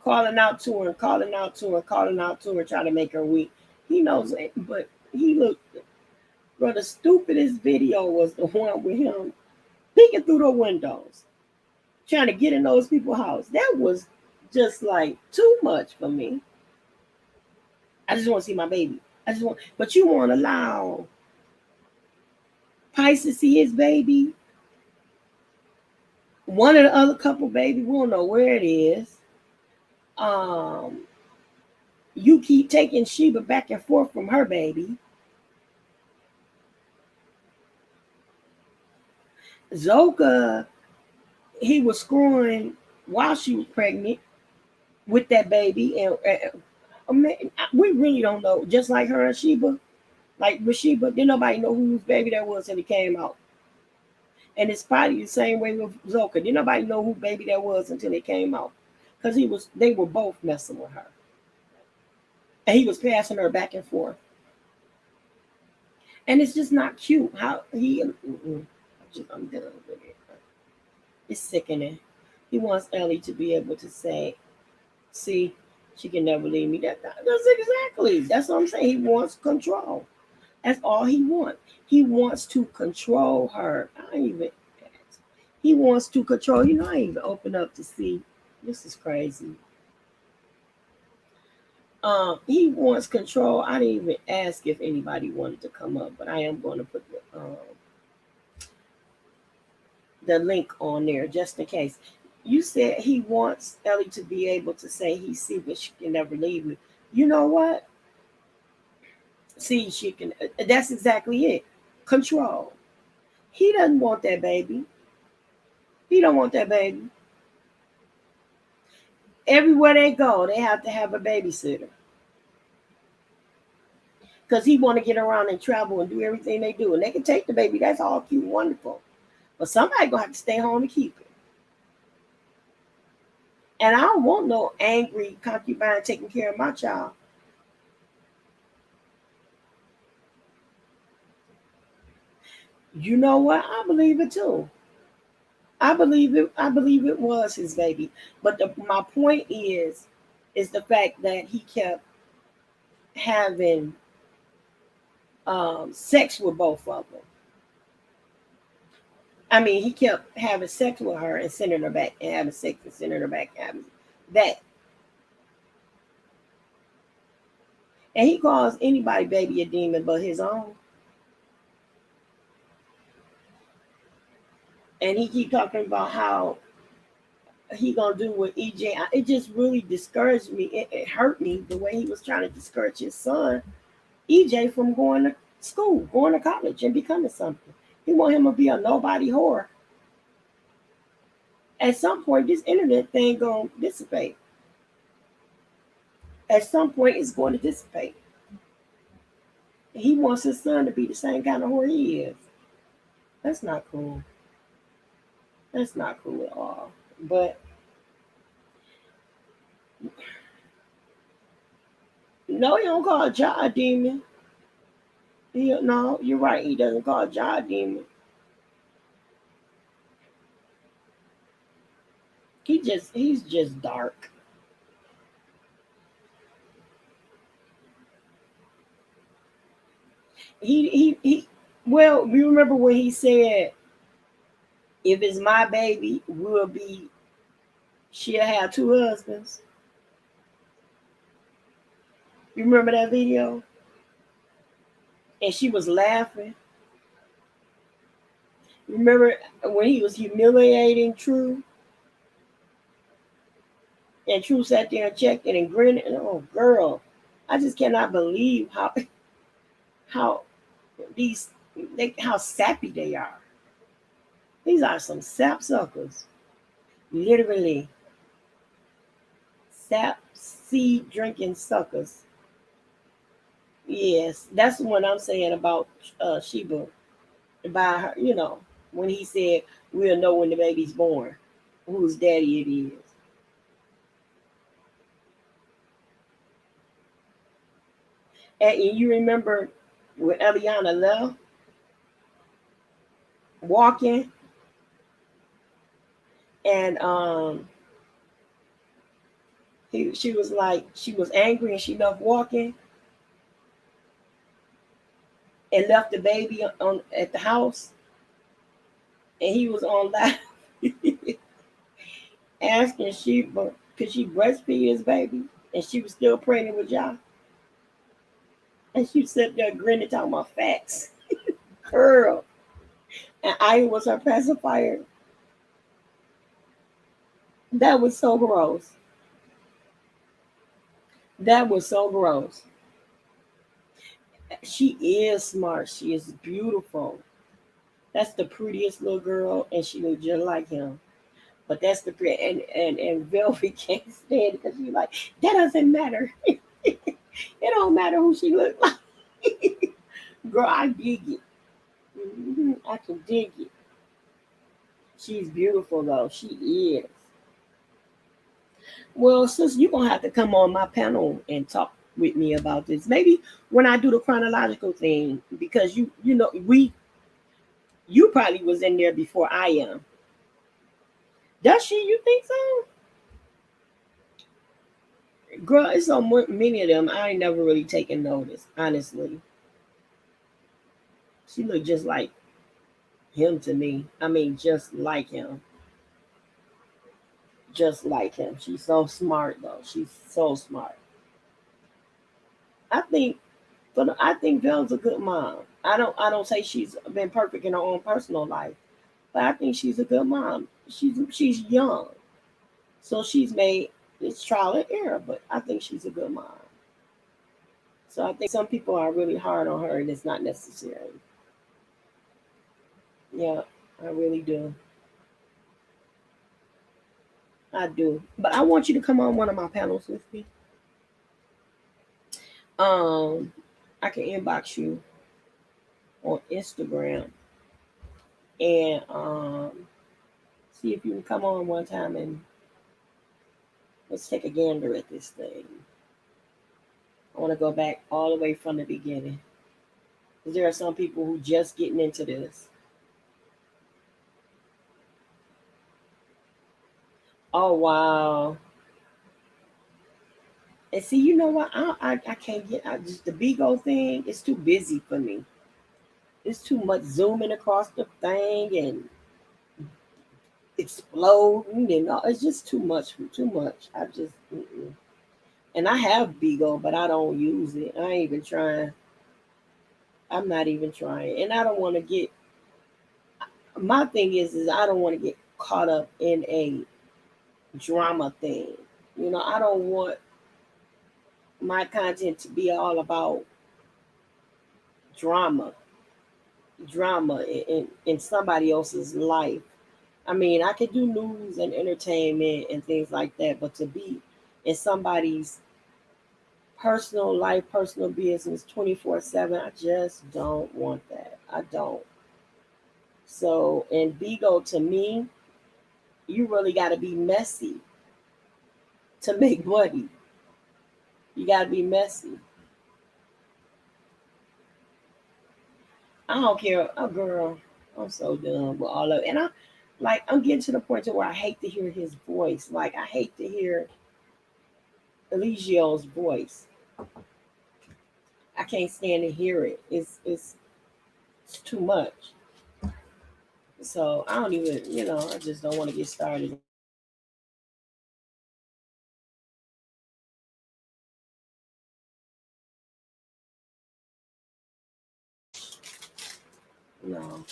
calling out to her, calling out to her, calling out to her, trying to make her weak. He knows it, but he looked. Bro, the stupidest video was the one with him peeking through the windows, trying to get in those people's house. That was just like too much for me. I just want to see my baby. But you won't allow Pice to see his baby. One of the other couple, baby, we don't know where it is. Um, you keep taking Sheba back and forth from her baby. Zoka, he was screwing while she was pregnant with that baby, and I mean, we really don't know. Just like her and Sheba, like with Sheba, didn't nobody know whose baby that was until it came out. And it's probably the same way with Zoka. Didn't nobody know who baby that was until it came out, because they were both messing with her, and he was passing her back and forth, and it's just not cute how he. I'm done with it. It's sickening. He wants Ellie to be able to say, "See, she can never leave me." That's exactly. That's what I'm saying. He wants control. That's all he wants. He wants to control her. I ain't even. He wants to control. I ain't even open up to see. This is crazy. He wants control. I didn't even ask if anybody wanted to come up, but I am going to put the link on there just in case. You said he wants Ellie to be able to say he see, but she can never leave me. You know what? See, she can. That's exactly it. Control. He doesn't want that baby. He don't want that baby. Everywhere they go, they have to have a babysitter because he want to get around and travel and do everything they do, and they can take the baby. That's all cute and wonderful, but somebody gonna have to stay home and keep it. And I don't want no angry concubine taking care of my child. You know what? I believe it too. I believe it. I believe it was his baby. But my point is the fact that he kept having sex with both of them. I mean, he kept having sex with her and sending her back, and having sex and sending her back, and having that. And he calls anybody baby a demon but his own. And he keep talking about how he gonna do with EJ. It just really discouraged me. It hurt me the way he was trying to discourage his son EJ from going to school, going to college, and becoming something. He want him to be a nobody whore. At some point, this internet thing gonna dissipate. At some point, it's going to dissipate. He wants his son to be the same kind of whore he is. That's not cool. That's not cool at all. But no, he don't call Ja a demon. No, you're right. He doesn't call Ja a demon. He's just dark. He well, you remember when he said, if it's my baby, she'll have two husbands. You remember that video? And she was laughing. Remember when he was humiliating True? And True sat there and checked it and grinned. And, oh, girl, I just cannot believe how these how sappy they are. These are some sap suckers. Literally, sap seed drinking suckers. Yes, that's what I'm saying about Sheba. By her, when he said we'll know when the baby's born, whose daddy it is. And you remember when Eliana left, walking, and she was like, she was angry and she left walking and left the baby on at the house, and he was on live asking she, but could she breastfeed his baby, and she was still pregnant with y'all, and she sat there grinning, talking about facts, girl, and I was her pacifier. That was so gross. That was so gross. She is smart. She is beautiful. That's the prettiest little girl, and she looked just like him. But that's the pretty and Velvet can't stand it because she's like, that doesn't matter. It don't matter who she look like. Girl, I dig it. I can dig it. She's beautiful though. She is. Well, sis, you're gonna have to come on my panel and talk with me about this. Maybe when I do the chronological thing, because you know you probably was in there before I am. Does she? You think so? Girl, it's so many of them. I ain't never really taken notice, honestly. She looked just like him to me. I mean, just like him. Just like him. She's so smart though. She's so smart. I think I think Belle's a good mom. I don't say she's been perfect in her own personal life, but I think she's a good mom. She's young. So she's made it's trial and error, but I think she's a good mom. So I think some people are really hard on her and it's not necessary. Yeah, I really do. I do. But I want you to come on one of my panels with me. Um, I can inbox you on Instagram and see if you can come on one time and let's take a gander at this thing. I want to go back all the way from the beginning. Because there are some people who just getting into this. Oh wow. And see, you know what? I can't get I just the Bigo thing. It's too busy for me. It's too much zooming across the thing and exploding and all. It's just too much. Too much. I just and I have Bigo, but I don't use it. I ain't even trying. I'm not even trying, and I don't want to get. My thing is I don't want to get caught up in a drama thing. You know, I don't want my content to be all about drama, drama in somebody else's life. I mean, I could do news and entertainment and things like that, but to be in somebody's personal life, personal business 24/7, I just don't want that. I don't. So, in Bigo, to me, you really got to be messy to make money. You got to be messy. I don't care. Oh, girl, I'm so done with all of it. And I'm getting to the point to where I hate to hear his voice. Like, I hate to hear Eligio's voice. I can't stand to hear it. It's too much. So I don't even, I just don't want to get started. No,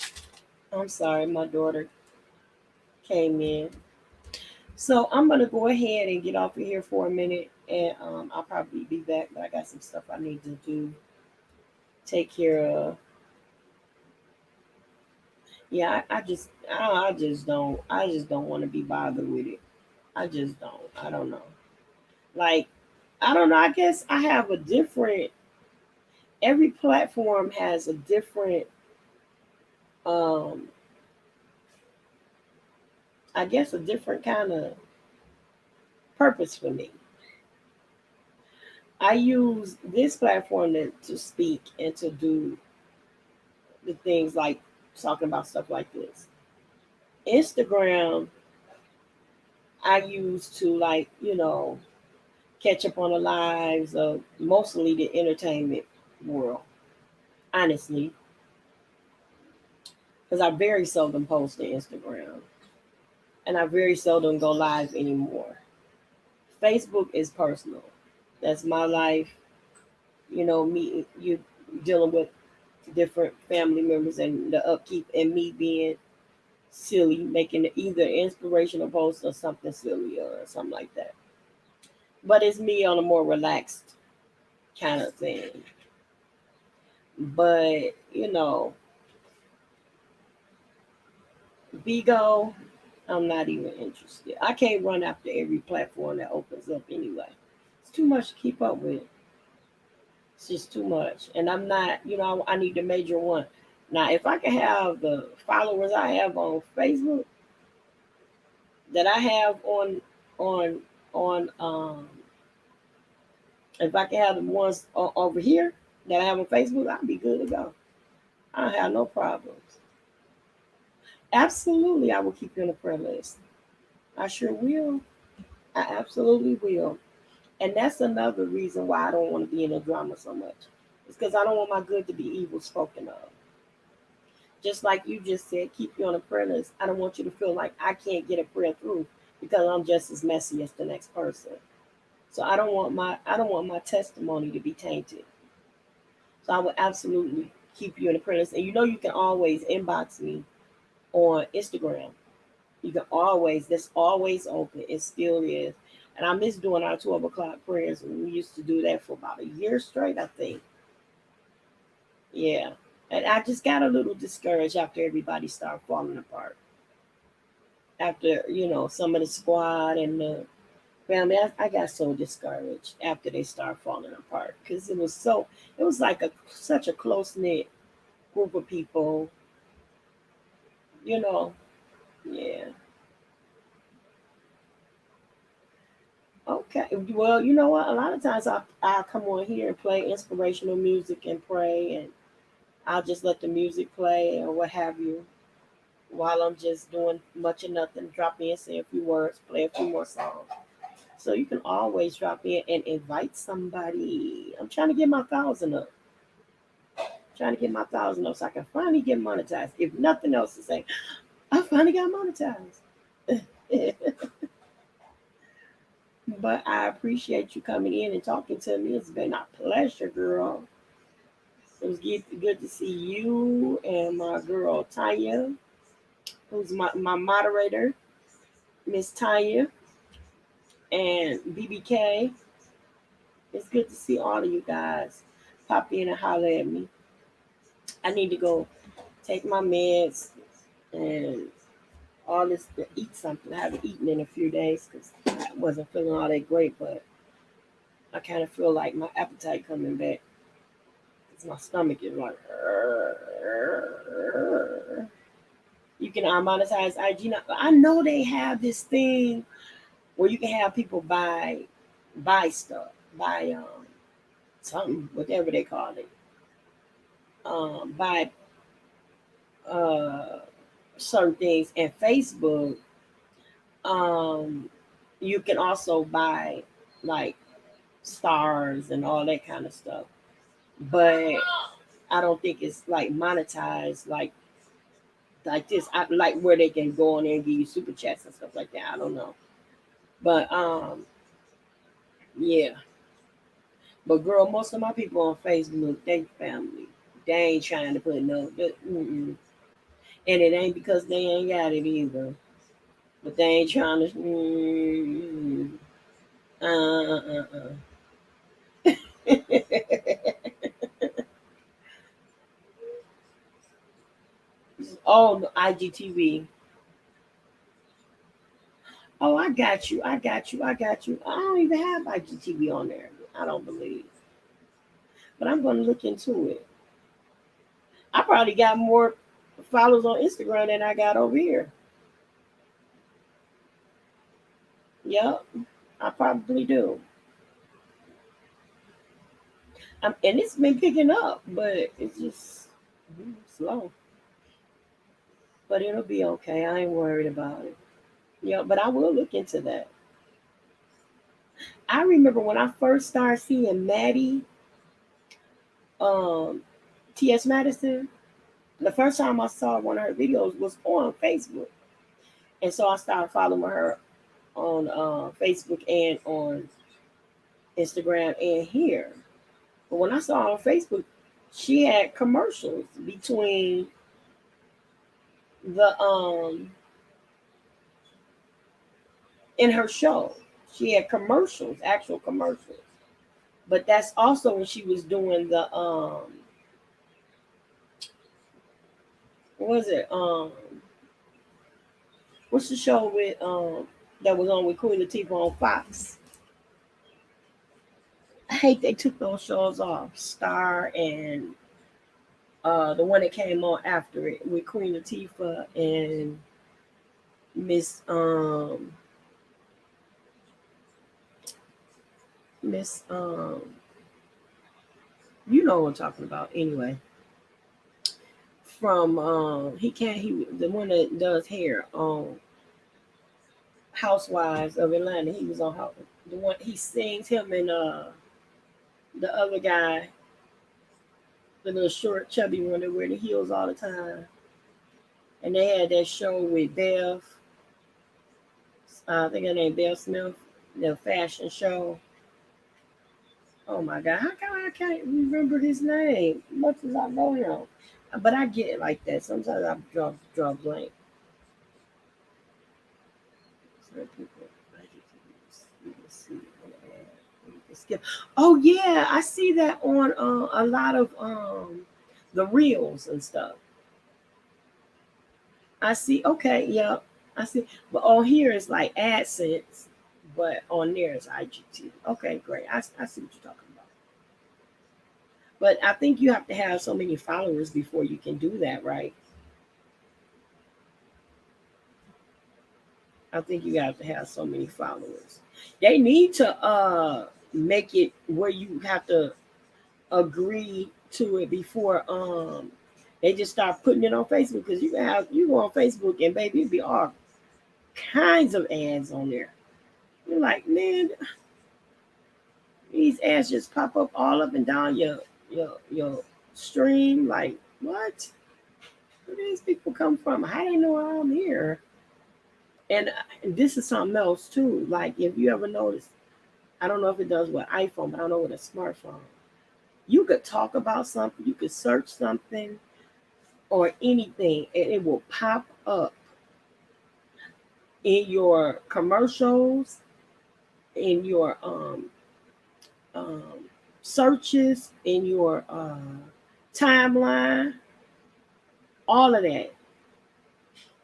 I'm sorry. My daughter came in. So I'm gonna go ahead and get off of here for a minute, and I'll probably be back. But I got some stuff I need to do, take care of. Yeah, I just don't want to be bothered with it. I just don't. I don't know. Like, I don't know. I guess I have a different. Every platform has a different. Um, I guess a different kind of purpose for me. I use this platform to speak and to do the things like talking about stuff like this. Instagram, I use to catch up on the lives of mostly the entertainment world, honestly, because I very seldom post to Instagram and I very seldom go live anymore. Facebook is personal. That's my life. Me you dealing with different family members and the upkeep and me being silly, making either inspirational post or something silly or something like that. But it's me on a more relaxed kind of thing. But Bigo, I'm not even interested. I can't run after every platform that opens up anyway. It's too much to keep up with. It's just too much. And I'm not, I need the major one. Now, if I can have the followers I have on Facebook that I have on on if I can have the ones over here that I have on Facebook, I'll be good to go. I don't have no problems. Absolutely, I will keep you on the prayer list. I sure will. I absolutely will. And that's another reason why I don't want to be in a drama so much. It's because I don't want my good to be evil spoken of. Just like you just said, keep you on a prayer list. I don't want you to feel like I can't get a prayer through because I'm just as messy as the next person. So I don't want my testimony to be tainted. So I will absolutely keep you in the prayer list. And you can always inbox me on Instagram. You can always, that's always open. It still is. And I miss doing our 12 o'clock prayers. We used to do that for about a year straight, I think. Yeah. And I just got a little discouraged after everybody started falling apart. After, some of the squad and the family, I got so discouraged after they started falling apart because it was like such a close knit group of people, you know. Yeah. Okay. Well, you know what? A lot of times I come on here and play inspirational music and pray, and I'll just let the music play or what have you while I'm just doing much of nothing. Drop in, say a few words, play a few more songs. So you can always drop in and invite somebody. I'm trying to get my 1,000 up. Trying to get my 1,000 up so I can finally get monetized. If nothing else to say, I finally got monetized. But I appreciate you coming in and talking to me. It's been a pleasure, girl. It was good to see you and my girl Tanya, who's my moderator, Miss Tanya, and BBK. It's good to see all of you guys. Pop in and holler at me. I need to go take my meds and all this to eat something. I haven't eaten in a few days because I wasn't feeling all that great, but I kind of feel like my appetite coming back. Cause my stomach is like. You can monetize IG. Now, I know they have this thing where you can have people buy stuff, buy something, whatever they call it, buy uh certain things. And Facebook, um, you can also buy like stars and all that kind of stuff. But I don't think it's like monetized like this. I like where they can go on there and give you super chats and stuff like that. I don't know. But yeah. But girl, most of my people on Facebook, they family. They ain't trying to put no. And it ain't because they ain't got it either. But they ain't trying to. Oh, the IGTV. Oh, I got you. I got you. I got you. I don't even have IGTV on there. I don't believe. But I'm going to look into it. I probably got more followers on Instagram than I got over here. Yep, I probably do. And it's been picking up, but it's just slow. But it'll be okay. I ain't worried about it. Yeah, but I will look into that. I remember when I first started seeing Maddie, um, T.S. Madison, the first time I saw one of her videos was on Facebook. And so I started following her on Facebook and on Instagram and here. But when I saw her on Facebook, she had commercials between the in her show. She had commercials, actual commercials. But that's also when she was doing the what was it? What's the show with that was on with Queen Latifah on Fox? I hate they took those shows off. Star and the one that came on after it with Queen Latifah and Miss Miss you know what I'm talking about anyway. From he the one that does hair on Housewives of Atlanta. He was on the one he sings him and the other guy, the little short chubby one that wear the heels all the time. And they had that show with Bev. I think her name Bev Smith, the fashion show. Oh my God, how come I can't remember his name? Much as I know him, but I get it like that. Sometimes I draw blank. Certain people, see. Skip. Oh yeah, I see that on a lot of the reels and stuff. I see. Okay, yep, I see. But on here it's like AdSense, but on there it's IGT. Okay, great. I see what you're talking about. But I think you have to have so many followers before you can do that, right? I think you have to have so many followers. They need to make it where you have to agree to it before they just start putting it on Facebook, because you go on Facebook and baby it'd be all kinds of ads on there. You're like, man, these ads just pop up all up and down your stream. Like, what? Where do these people come from? How do they know I'm here? And this is something else too. Like, if you ever notice, I don't know if it does with iPhone, but I don't know with a smartphone. You could talk about something, you could search something or anything, and it will pop up in your commercials, in your um, searches, in your timeline, all of that.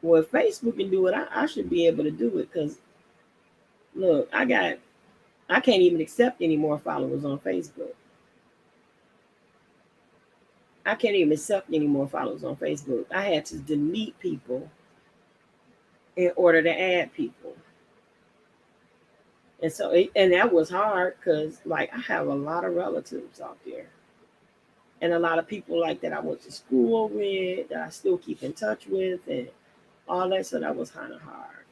Well, if Facebook can do it, I should be able to do it. Because look, I can't even accept any more followers on Facebook. I can't even accept any more followers on Facebook. I had to delete people in order to add people. And so, and that was hard because, like, I have a lot of relatives out there, and a lot of people like that I went to school with, that I still keep in touch with, and all that. So that was kind of hard.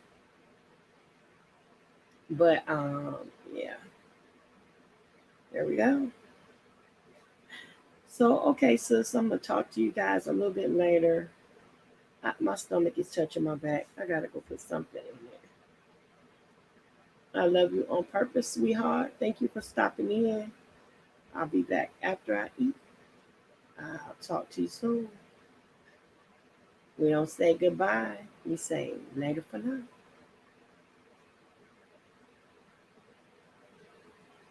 But yeah, there we go. So okay, sis, I'm gonna talk to you guys a little bit later. My stomach is touching my back. I gotta go put something in there. I love you on purpose, sweetheart. Thank you for stopping in. I'll be back after I eat. I'll talk to you soon. We don't say goodbye. We say later for now.